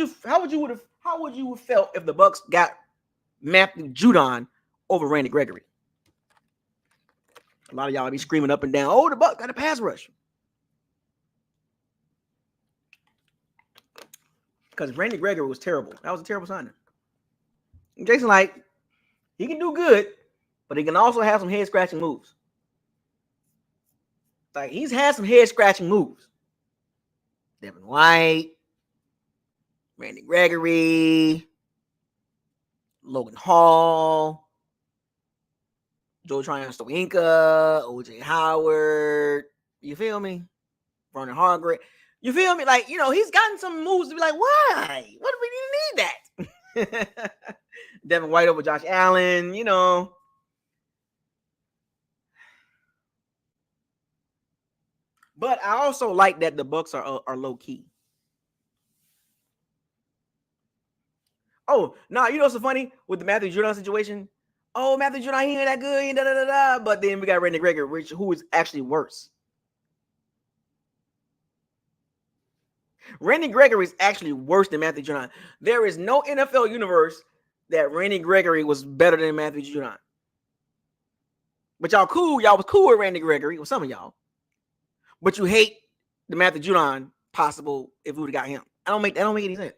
How would you have felt if the Bucs got Matthew Judon over Randy Gregory? A lot of y'all be screaming up and down, oh, the Bucs got a pass rush. Because Randy Gregory was terrible. That was a terrible signing. And Jason, like, he can do good, but he can also have some head-scratching moves. Like, he's had some head-scratching moves. Devin White, Randy Gregory, Logan Hall, Joe Tryon-Stoinka, O.J. Howard. You feel me? Vernon Hargreaves. You feel me? Like, you know, he's gotten some moves to be like, why? What do we need that? Devin White over Josh Allen, you know. But I also like that the Bucs are low key. Oh, no, you know what's so funny with the Matthew Judon situation? Oh, Matthew Judon, he ain't that good, he ain't da-da-da-da. But then we got Randy Gregory, who is actually worse. Randy Gregory is actually worse than Matthew Judon. There is no NFL universe that Randy Gregory was better than Matthew Judon. But y'all cool. Y'all was cool with Randy Gregory, with some of y'all. But you hate the Matthew Judon possible if we would have got him. That don't make any sense.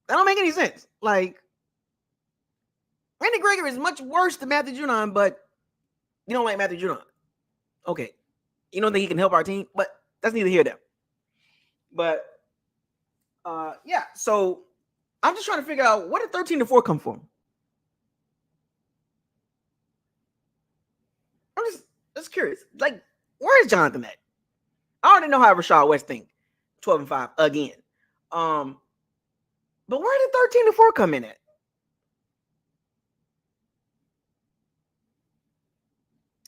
That don't make any sense. Like, Randy Gregory is much worse than Matthew Judon, but you don't like Matthew Judon. Okay. You don't think he can help our team, but that's neither here nor there. But yeah, so I'm just trying to figure out, what did 13-4 come from? I'm just curious. Like, where is Jonathan at? I already know how Rashad West think. 12-5 again. But where did 13-4 come in at?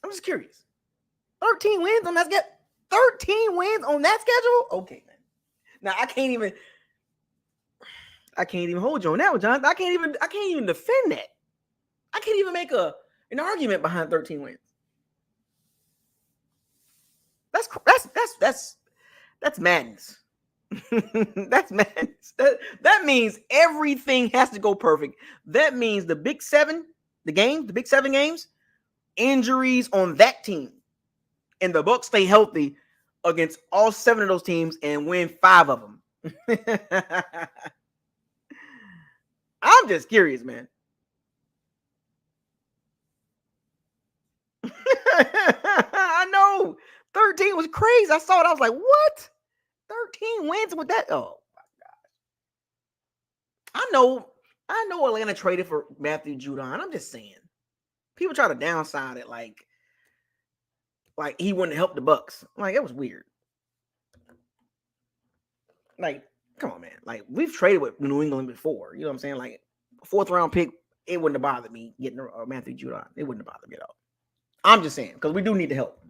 I'm just curious. 13 wins on that schedule? 13 wins on that schedule? Okay, man. Now I can't even hold you on that one, Jonathan. I can't even defend that. I can't even make an argument behind 13 wins. That's madness. That's madness. That means everything has to go perfect. That means the Big 7 games, injuries on that team, and the Bucs stay healthy against all 7 of those teams and win 5 of them. I'm just curious, man. I know. 13 was crazy. I saw it. I was like, what? 13 wins with that? Oh, my God. I know Atlanta traded for Matthew Judon. I'm just saying. People try to downside it like he wouldn't help the Bucs. Like, it was weird. Like, come on, man. Like, we've traded with New England before. You know what I'm saying? Like, a 4th round pick, it wouldn't have bothered me getting Matthew Judon. It wouldn't have bothered me at all. I'm just saying, because we do need the help.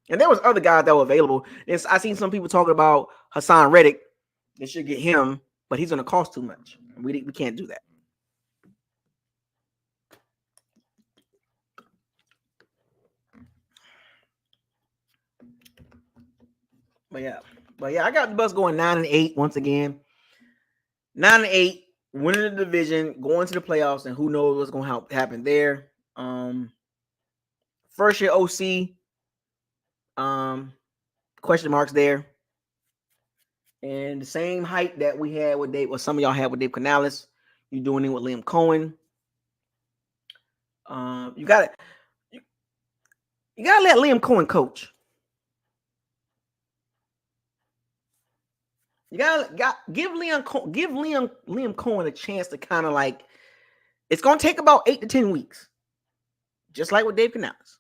And there was other guys that were available. I seen some people talking about Hassan Reddick. They should get him, but he's going to cost too much. We can't do that. But yeah, I got the Bucs going 9-8 once again. 9-8, winning the division, going to the playoffs, and who knows what's going to happen there. First year OC, question marks there. And the same hype that we had with Dave, or some of y'all had with Dave Canales, you're doing it with Liam Cohen. You gotta let Liam Cohen coach. You gotta give Liam Cohen a chance to kind of like. It's gonna take about 8 to 10 weeks, just like with Dave Canales.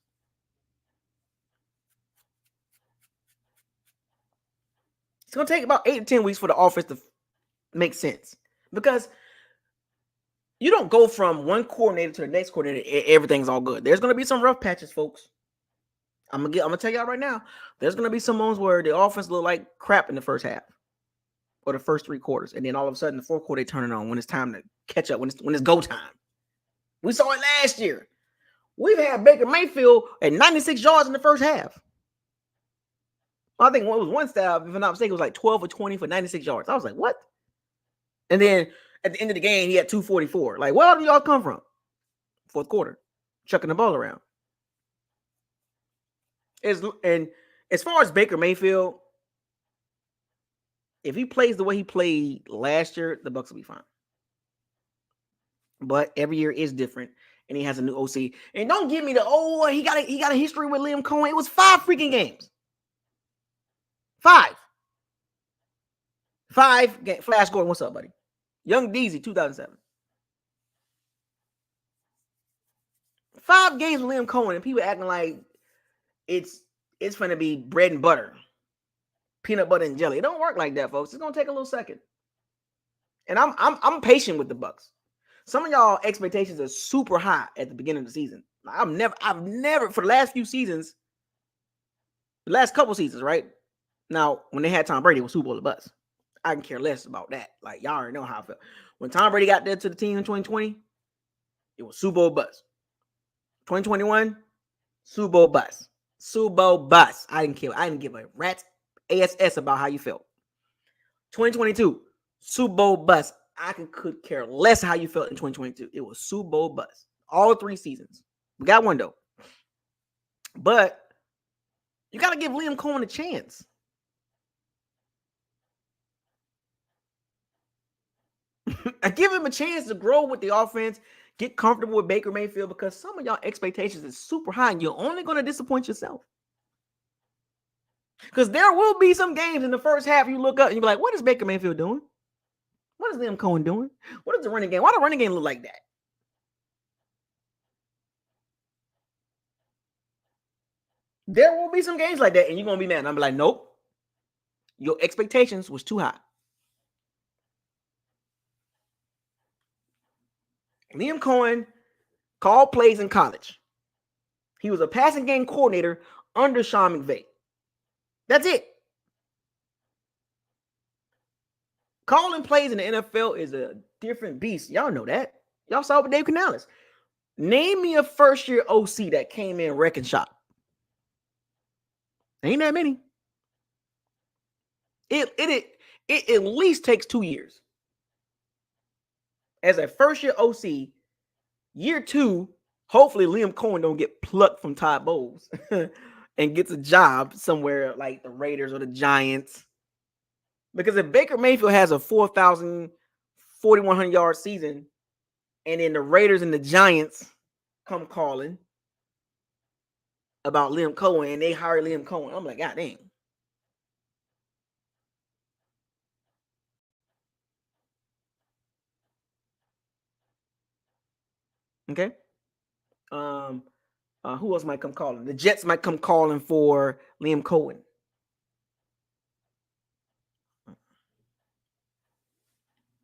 It's gonna take about 8 to 10 weeks for the offense to make sense, because you don't go from one coordinator to the next coordinator. Everything's all good. There's gonna be some rough patches, folks. I'm gonna tell y'all right now. There's gonna be some moments where the offense look like crap in the first half or the first 3 quarters, and then all of a sudden the 4th quarter they turn it on when it's time to catch up. When it's go time. We saw it last year. We've had Baker Mayfield at 96 yards in the first half. I think it was one stat, if I'm not mistaken, it was like 12 or 20 for 96 yards. I was like, what? And then at the end of the game, he had 244. Like, where do y'all come from? Fourth quarter, chucking the ball around. And as far as Baker Mayfield, if he plays the way he played last year, the Bucs will be fine. But every year is different, and he has a new OC. And don't give me he got a history with Liam Cohen. It was 5 freaking games. 5. Flash Gordon, what's up, buddy? Young Deezy, 2007. 5 games with Liam Cohen, and people acting like it's going to be bread and butter, peanut butter and jelly. It don't work like that, folks. It's gonna take a little second. And I'm patient with the Bucs. Some of y'all expectations are super high at the beginning of the season. I've never for the last few seasons, the last couple seasons, right? Now, when they had Tom Brady, it was Super Bowl or bust. I can care less about that. Like, y'all already know how I felt. When Tom Brady got there to the team in 2020, it was Super Bowl bust. 2021, Super Bowl bust. Super Bowl bust. I didn't care. I didn't give a rat's ass about how you felt. 2022, Super Bowl bust. I could care less how you felt in 2022. It was Super Bowl bust. All 3 seasons. We got one, though. But you got to give Liam Cohen a chance. I give him a chance to grow with the offense, get comfortable with Baker Mayfield, because some of y'all expectations is super high, and you're only going to disappoint yourself. Because there will be some games in the first half you look up and you're like, what is Baker Mayfield doing? What is Liam Cohen doing? What is the running game? Why the running game look like that? There will be some games like that, and you're going to be mad. And I'm like, nope. Your expectations was too high. Liam Cohen called plays in college. He was a passing game coordinator under Sean McVay. That's it. Calling plays in the NFL is a different beast. Y'all know that. Y'all saw it with Dave Canales. Name me a first-year OC that came in wrecking shop. Ain't that many. It at least takes 2 years. As a first-year OC, year 2, hopefully Liam Cohen don't get plucked from Todd Bowles and gets a job somewhere like the Raiders or the Giants. Because if Baker Mayfield has a 4,000, 4,100 yard season, and then the Raiders and the Giants come calling about Liam Cohen and they hire Liam Cohen, I'm like, God dang. Okay. Who else might come calling? The Jets might come calling for Liam Cohen.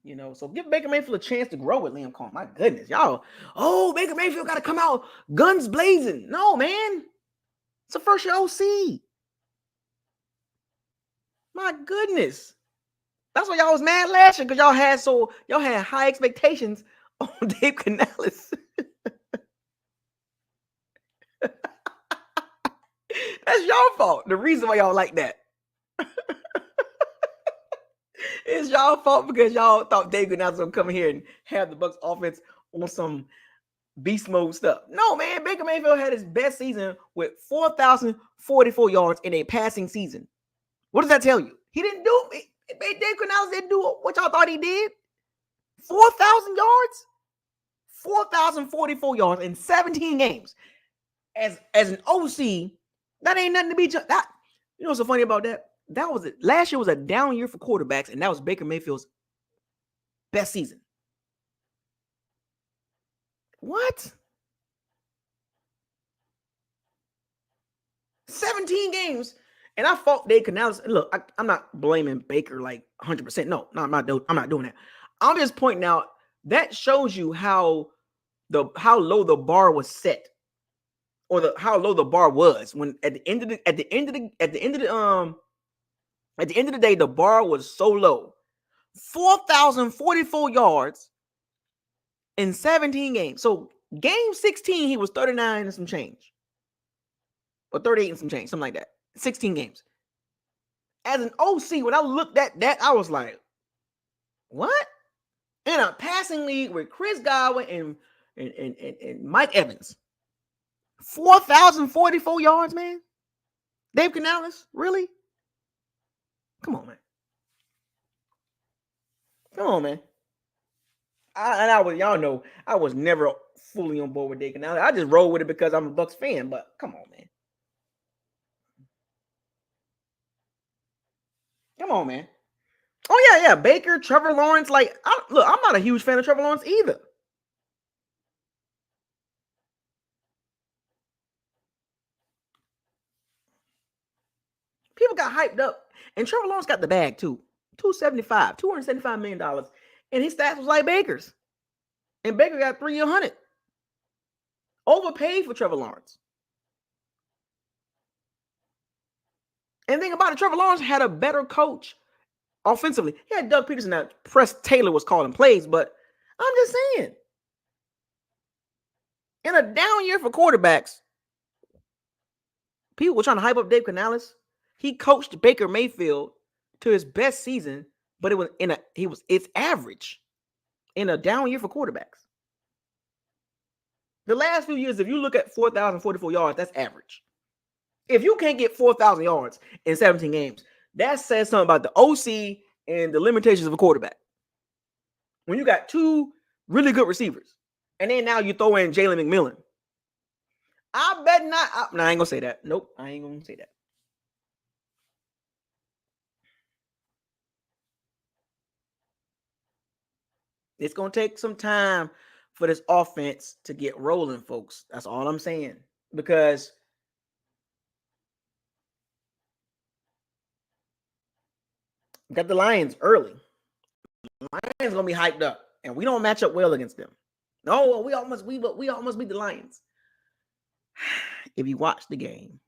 You know, so give Baker Mayfield a chance to grow with Liam Cohen. My goodness, y'all. Oh, Baker Mayfield got to come out guns blazing. No, man. It's a first year OC. My goodness. That's why y'all was mad last year, because y'all had high expectations on Dave Canales. That's y'all fault. The reason why y'all like that. It's y'all fault because y'all thought Dave Canales was gonna come here and have the Bucs offense on some beast mode stuff. No, man. Baker Mayfield had his best season with 4,044 yards in a passing season. What does that tell you? He didn't do it. Dave Canales didn't do what y'all thought he did. 4,000 yards, 4,044 yards in 17 games. As an OC, that ain't nothing to be. That, you know what's so funny about that? That was it. Last year was a down year for quarterbacks, and that was Baker Mayfield's best season. What? 17 games. And I fought Dave Canales. Look, I'm not blaming Baker like 100%. No, I'm not doing that. I'm just pointing out that shows you how low the bar was set, or how low the bar was when at the end of the day, the bar was so low. 4,044 yards in 17 games. So game 16, he was 39 and some change. Or 38 and some change, something like that. 16 games. As an OC, when I looked at that, I was like, what? in a passing league with Chris Godwin and Mike Evans. 4,044 yards, man. Dave Canales, really? Come on, man. Come on, man. Y'all know, I was never fully on board with Dave Canales. I just roll with it because I'm a Bucs fan. But come on, man. Come on, man. Oh yeah. Baker, Trevor Lawrence. Like, look, I'm not a huge fan of Trevor Lawrence either. People got hyped up, and Trevor Lawrence got the bag too. $275 million, and his stats was like Baker's. And Baker got 300. Overpaid for Trevor Lawrence. And the thing about it, Trevor Lawrence had a better coach offensively. He had Doug Peterson. Now, Press Taylor was calling plays, but I'm just saying, in a down year for quarterbacks, people were trying to hype up Dave Canales. He coached Baker Mayfield to his best season, but it's average in a down year for quarterbacks. The last few years, if you look at 4,044 yards, that's average. If you can't get 4,000 yards in 17 games, that says something about the OC and the limitations of a quarterback. When you got two really good receivers, and then now you throw in Jalen McMillan. I bet not. No, I ain't gonna say that. Nope, I ain't gonna say that. It's gonna take some time for this offense to get rolling, folks. That's all I'm saying. Because got the Lions early. The Lions gonna be hyped up, and we don't match up well against them. No, we almost beat the Lions. If you watch the game,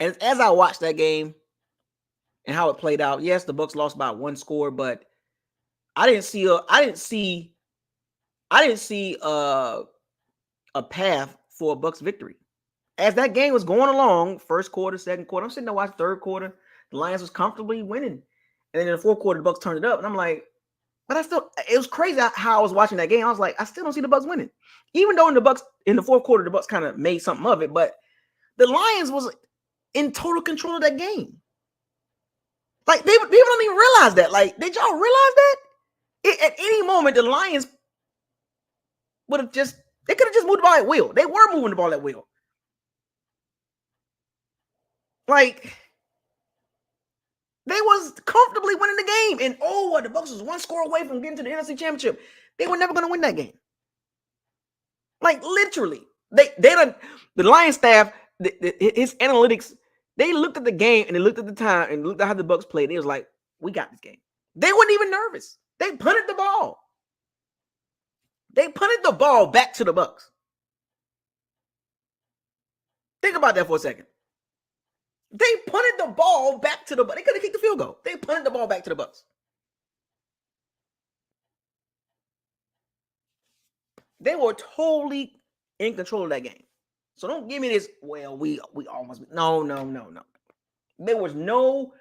and as I watched that game and how it played out, yes, the Bucs lost by one score, but I didn't see a path for a Bucs victory. As that game was going along, first quarter, second quarter, I'm sitting there watching third quarter. The Lions was comfortably winning. And then in the fourth quarter, the Bucs turned it up. And I'm like, but it was crazy how I was watching that game. I was like, I still don't see the Bucs winning. Even though in the fourth quarter, the Bucs kind of made something of it. But the Lions was in total control of that game. Like, people don't even realize that. Like, did y'all realize that? At any moment, the Lions would have they could have just moved the ball at will. They were moving the ball at will. Like, they was comfortably winning the game. And the Bucs was one score away from getting to the NFC Championship. They were never going to win that game. Like, literally. The Lions staff, his analytics, they looked at the game and they looked at the time and looked at how the Bucs played. They was like, we got this game. They weren't even nervous. They punted the ball. They punted the ball back to the Bucs. Think about that for a second. They punted the ball back to the Bucs. They could have kicked the field goal. They punted the ball back to the Bucs. They were totally in control of that game. So don't give me this, well, we almost, no. There was no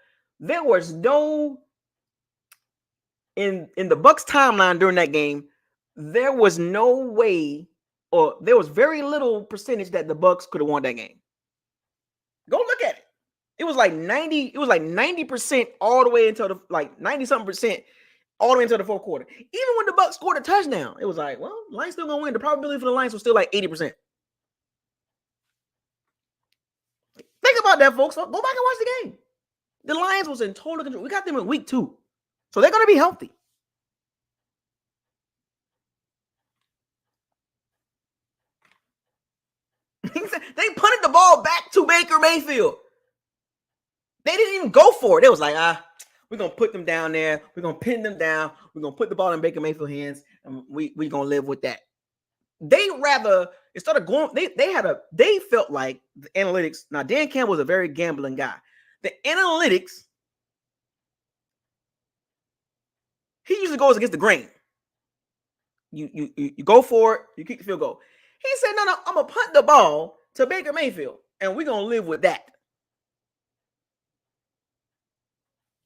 in the Bucs timeline during that game, there was no way, or there was very little percentage that the Bucs could have won that game. Go look at it. It was like 90% all the way until 90-something% all the way until the fourth quarter. Even when the Bucs scored a touchdown, it was like, well, the Lions still gonna win. The probability for the Lions was still like 80%. Think about that, folks. Go back and watch the game. The Lions was in total control. We got them in week 2. So they're gonna be healthy. They punted the ball back to Baker Mayfield. They didn't even go for it. They was like, we're going to put them down there. We're going to pin them down. We're going to put the ball in Baker Mayfield's hands, and we're going to live with that. They rather, instead of going, they felt like the analytics. Now, Dan Campbell was a very gambling guy. The analytics, he usually goes against the grain. You go for it, you kick the field goal. He said, no, I'm going to punt the ball to Baker Mayfield, and we're going to live with that.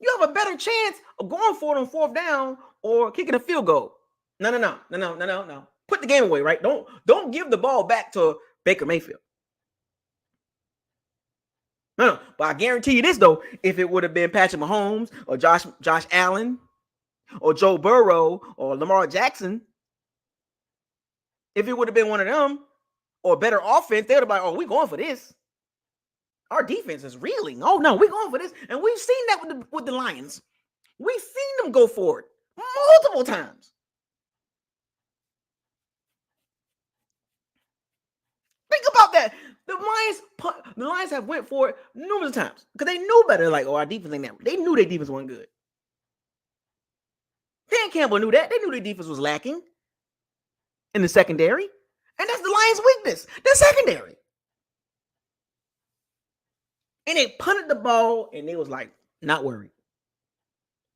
You have a better chance of going for it on fourth down or kicking a field goal. No. Put the game away, right? Don't give the ball back to Baker Mayfield. No. But I guarantee you this though: if it would have been Patrick Mahomes or Josh Allen or Joe Burrow or Lamar Jackson, if it would have been one of them or better offense, they'd have been like, "Oh, we going for this. Our defense is reeling. Oh no, we're going for this." And we've seen that with the Lions. We've seen them go for it multiple times. Think about that. The Lions have went for it numerous times because they knew better. Like, oh, our defense ain't that. They knew their defense wasn't good. Dan Campbell knew that. They knew their defense was lacking in the secondary, and that's the Lions' weakness. The secondary. And they punted the ball, and they was like, not worried.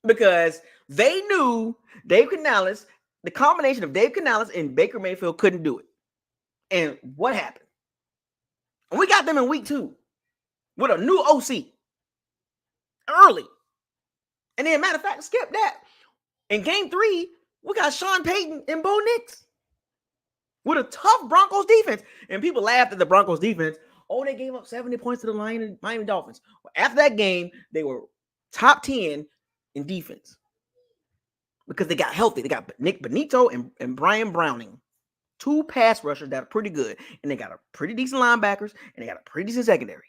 Because they knew Dave Canales, the combination of Dave Canales and Baker Mayfield couldn't do it. And what happened? We got them in week 2 with a new OC early. And then, matter of fact, skip that. In game 3, we got Sean Payton and Bo Nix with a tough Broncos defense. And people laughed at the Broncos defense. Oh, they gave up 70 points to the Miami Dolphins. Well, after that game, they were top 10 in defense because they got healthy. They got Nick Benito and Brian Browning. 2 pass rushers that are pretty good. And they got a pretty decent linebackers. And they got a pretty decent secondary.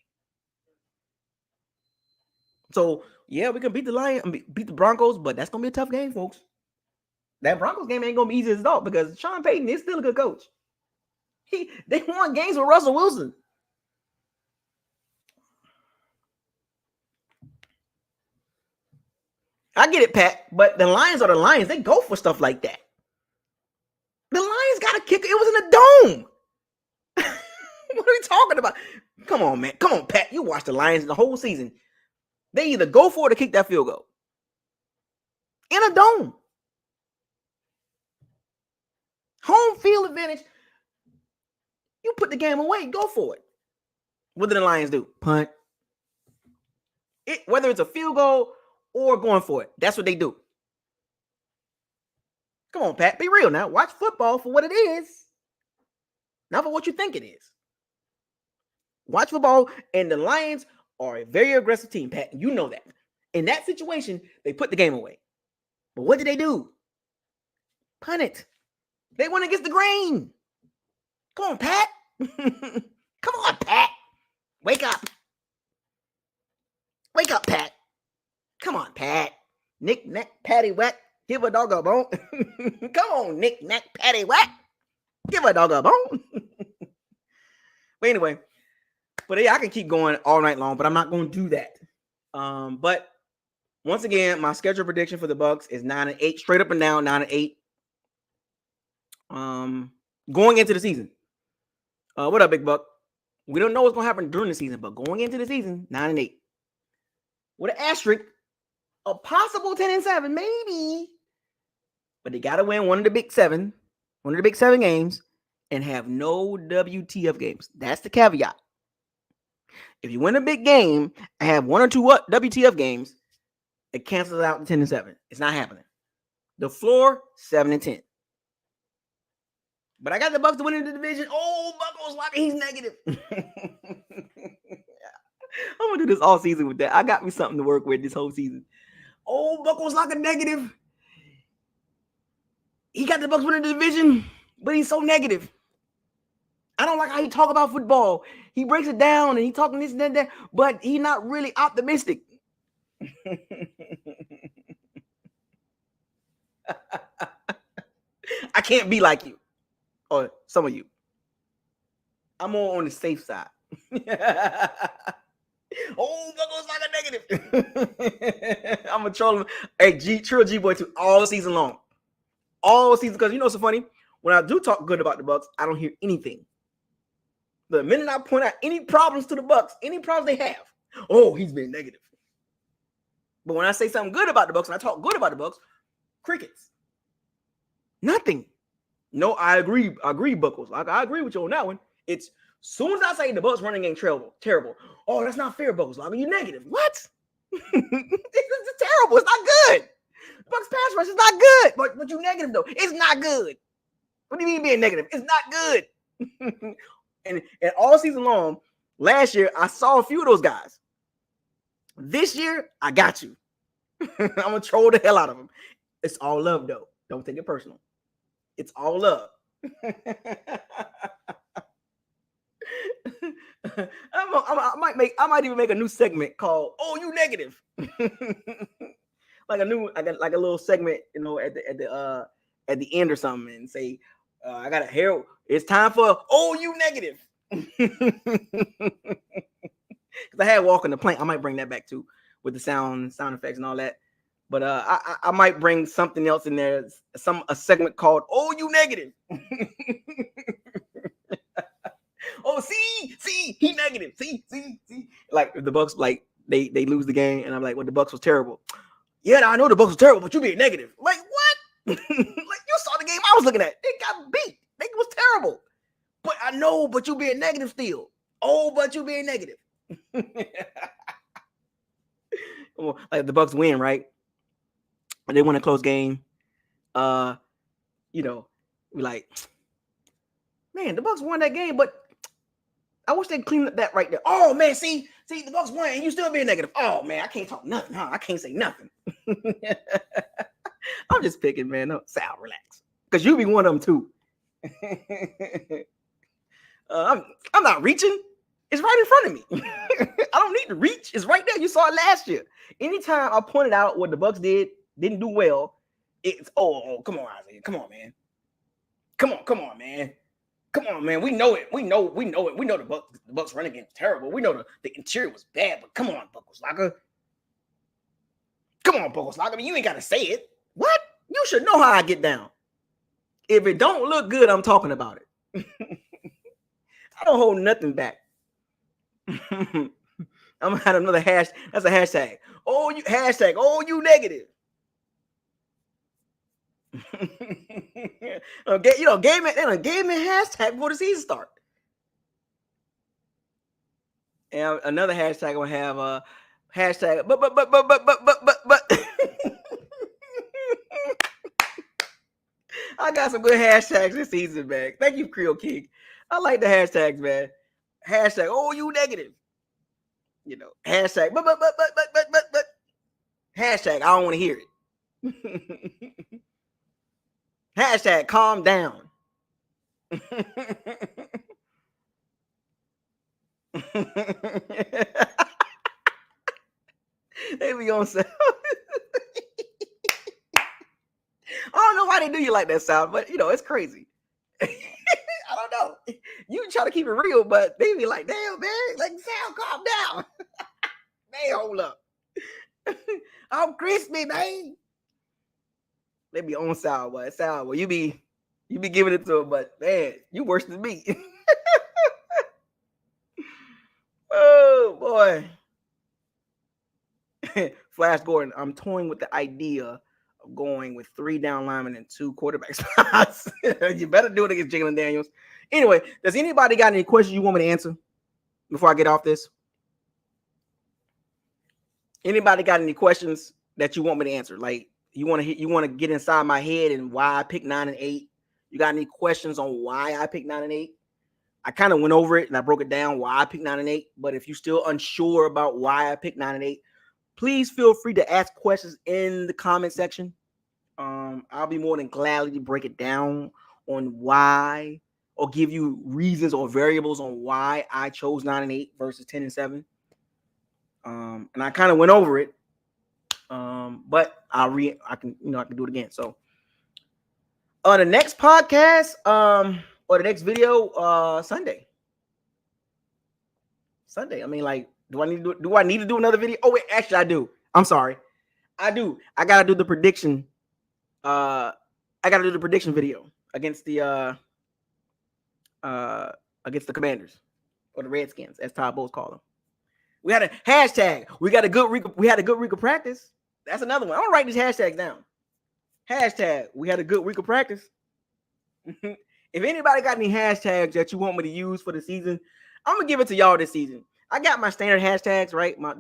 So, yeah, we can beat the Broncos, but that's going to be a tough game, folks. That Broncos game ain't going to be easy as all because Sean Payton is still a good coach. They won games with Russell Wilson. I get it, Pat, but the Lions are the Lions. They go for stuff like that. The Lions got a kicker. It was in a dome. What are we talking about? Come on, man. Come on, Pat. You watched the Lions the whole season. They either go for it or kick that field goal. In a dome. Home field advantage. You put the game away. Go for it. What did the Lions do? Punt. Whether it's a field goal or going for it. That's what they do. Come on, Pat. Be real now. Watch football for what it is. Not for what you think it is. Watch football, and the Lions are a very aggressive team, Pat. You know that. In that situation, they put the game away. But what did they do? Punt it. They went against the grain. Come on, Pat. Come on, Pat. Wake up. Wake up, Pat. Come on, Pat. Nick, neck, patty, wet. Give a dog a bone. Come on, Nick, neck, patty, wet. Give a dog a bone. But anyway, yeah, I can keep going all night long, but I'm not going to do that. But once again, my schedule prediction for the Bucs is 9-8, straight up and down, 9-8. Going into the season. What up, Big Buck? We don't know what's going to happen during the season, but going into the season, 9-8. With an asterisk, a possible 10-7, maybe. But they got to win one of the big 7 games, and have no WTF games. That's the caveat. If you win a big game and have 1 or 2 WTF games, it cancels out the 10-7. It's not happening. The floor, 7-10. But I got the Bucs to win in the division. Oh, Buckles like he's negative. I'm gonna do this all season with that. I got me something to work with this whole season. Oh, Buckles like a negative. He got the Bucs winning the division, but he's so negative. I don't like how he talk about football. He breaks it down and he talking this and that, but he's not really optimistic. I can't be like you. Or some of you. I'm more on the safe side. Oh, Buckles like a negative. I'm going to troll him. Hey, Trill G-Boy too, all season long. All season, because you know what's so funny? When I do talk good about the Bucs, I don't hear anything. The minute I point out any problems to the Bucs, any problems they have, oh, he's been negative. But when I say something good about the Bucs and I talk good about the Bucs, crickets. Nothing. No, I agree, Buckles. I agree with you on that one. It's soon as I say the Bucs running game terrible. Oh, that's not fair, Buckles. Like, you negative. What? It's terrible. It's not good. Bucs pass rush is not good. But you negative though. It's not good. What do you mean being negative? It's not good. and all season long, last year I saw a few of those guys. This year I got you. I'm gonna troll the hell out of them. It's all love though. Don't take it personal. It's all love. I might even make a new segment called "Oh, you negative." like a little segment, you know, at the end or something, and say, "I got a hair. It's time for oh, you negative." Because I had walking the plank. I might bring that back too with the sound effects and all that. But I might bring something else in there, a segment called "Oh, you negative." Oh, see, he negative. See. Like if the Bucs, like they lose the game, and I'm like, well, the Bucs was terrible. Yeah, I know the Bucs was terrible, but you being negative. Like what? Like you saw the game I was looking at. They got beat. They was terrible. But I know, but you being negative still. Oh, but you being negative. Like the Bucs win, right? And they win a close game. You know, we like, man, the Bucs won that game, but I wish they'd clean up that right there. Oh man, see, the Bucs won, and you still being negative. Oh man, I can't talk nothing, huh? I can't say nothing. I'm just picking, man. No, Sal, relax, because you be one of them too. I'm not reaching. It's right in front of me. I don't need to reach. It's right there. You saw it last year. Anytime I pointed out what the Bucs didn't do well, it's come on, Isaiah. Come on, man. Come on, man. Come on, man. We know it. We know it. We know the Bucs running game was terrible. We know the interior was bad, but come on, Buckelslager. Come on, Buckelslager. I mean, you ain't gotta say it. What? You should know how I get down. If it don't look good, I'm talking about it. I don't hold nothing back. I'm gonna have another hash. That's a hashtag. Oh, you negative. Okay, you know, gave me hashtag before the season start. And another hashtag will have hashtag but I got some good hashtags this season, man. Thank you, Creole King. I like the hashtags, man. Hashtag oh, you negative. You know, hashtag but hashtag I don't want to hear it. Hashtag calm down. They be on sound. I don't know why they do you like that sound, but you know, it's crazy. I don't know. You try to keep it real, but they be like, damn, man, like sound, calm down. Hey, hold up. I'm crispy, man. They be on sour, but you be giving it to them, but man, you worse than me. Oh boy. Flash Gordon, I'm toying with the idea of going with 3 down linemen and 2 quarterback spots. You better do it against Jalen Daniels. Anyway, does anybody got any questions you want me to answer before I get off this? Anybody got any questions that you want me to answer? Like you want to get inside my head and why I picked 9 and 8? You got any questions on why I picked 9 and 8? I kind of went over it and I broke it down why I picked 9 and 8. But if you're still unsure about why I picked 9 and 8, please feel free to ask questions in the comment section. I'll be more than gladly to break it down on why, or give you reasons or variables on why I chose 9 and 8 versus 10 and 7. And I kind of went over it. But I can do it again. So on the next podcast, or the next video, Sunday. I mean, like, do I need to do another video? Oh wait, actually I do. I'm sorry. I do. I gotta do the prediction. I gotta do the prediction video against the Commanders or the Redskins, as Todd Bowles call them. We had a hashtag. We had a good week of practice. That's another one. I'm gonna write these hashtags down. Hashtag. We had a good week of practice. If anybody got any hashtags that you want me to use for the season, I'm gonna give it to y'all this season. I got my standard hashtags, right? My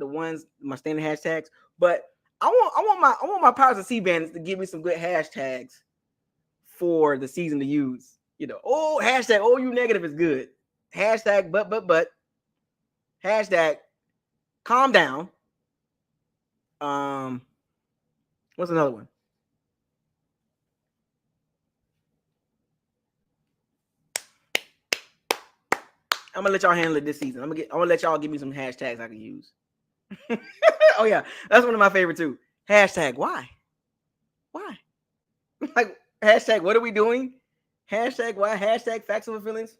standard hashtags, but I want my powers of C bands to give me some good hashtags for the season to use. You know, oh, hashtag oh you negative is good. Hashtag but hashtag calm down. What's another one? I'm gonna let y'all handle it this season. I'm gonna let y'all give me some hashtags I can use. Oh yeah, that's one of my favorite too. Hashtag why? Why? Like hashtag what are we doing? Hashtag why? Hashtag facts over feelings.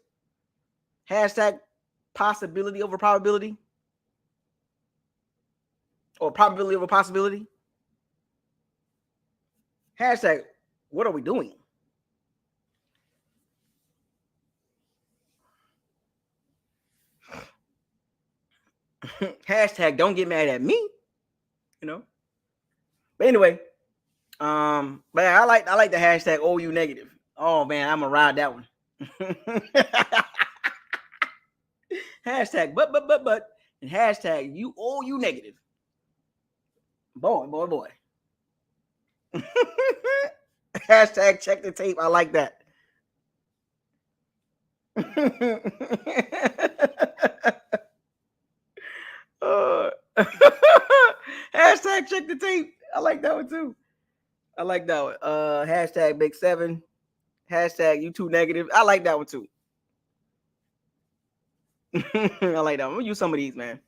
Hashtag possibility over probability. Or probability over possibility. Hashtag what are we doing? Hashtag don't get mad at me. You know. But anyway, but I like the hashtag oh you negative. Oh man, I'm gonna ride that one. Hashtag but and hashtag you oh you negative. Boy. Hashtag check the tape. I like that. uh, hashtag check the tape. I like that one too. I like that one. Hashtag big seven. Hashtag you too negative. I like that one too. I like that one. I'm gonna use some of these, man.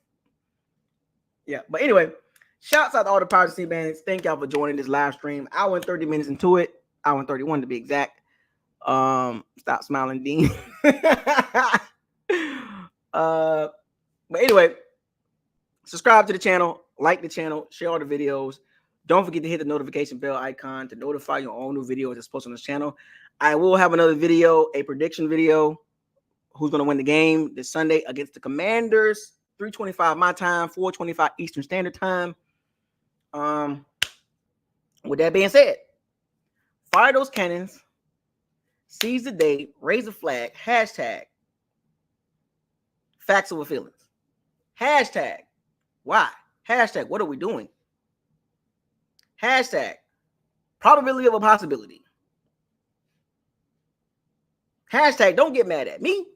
Yeah, but anyway, shouts out to all the Powers C bandits. Thank y'all for joining this live stream. Hour and 30 minutes into it. Hour and 31 to be exact. Stop smiling, Dean. But anyway, subscribe to the channel, like the channel, share all the videos. Don't forget to hit the notification bell icon to notify you on all new videos that's posted on this channel. I will have another video, a prediction video. Who's going to win the game this Sunday against the Commanders? 3:25 my time, 4:25 Eastern Standard Time. With that being said, fire those cannons, seize the day, raise a flag, hashtag facts over feelings. Hashtag why? Hashtag what are we doing? Hashtag probability of a possibility. Hashtag don't get mad at me.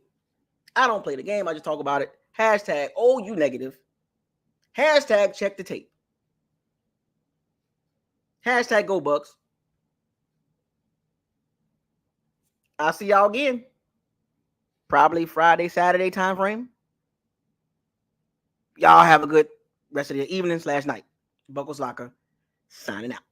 I don't play the game. I just talk about it. Hashtag oh you negative. Hashtag check the tape. Hashtag go Bucs. I'll see y'all again. Probably Friday, Saturday time frame. Y'all have a good rest of your evening / night. Buckles Locker signing out.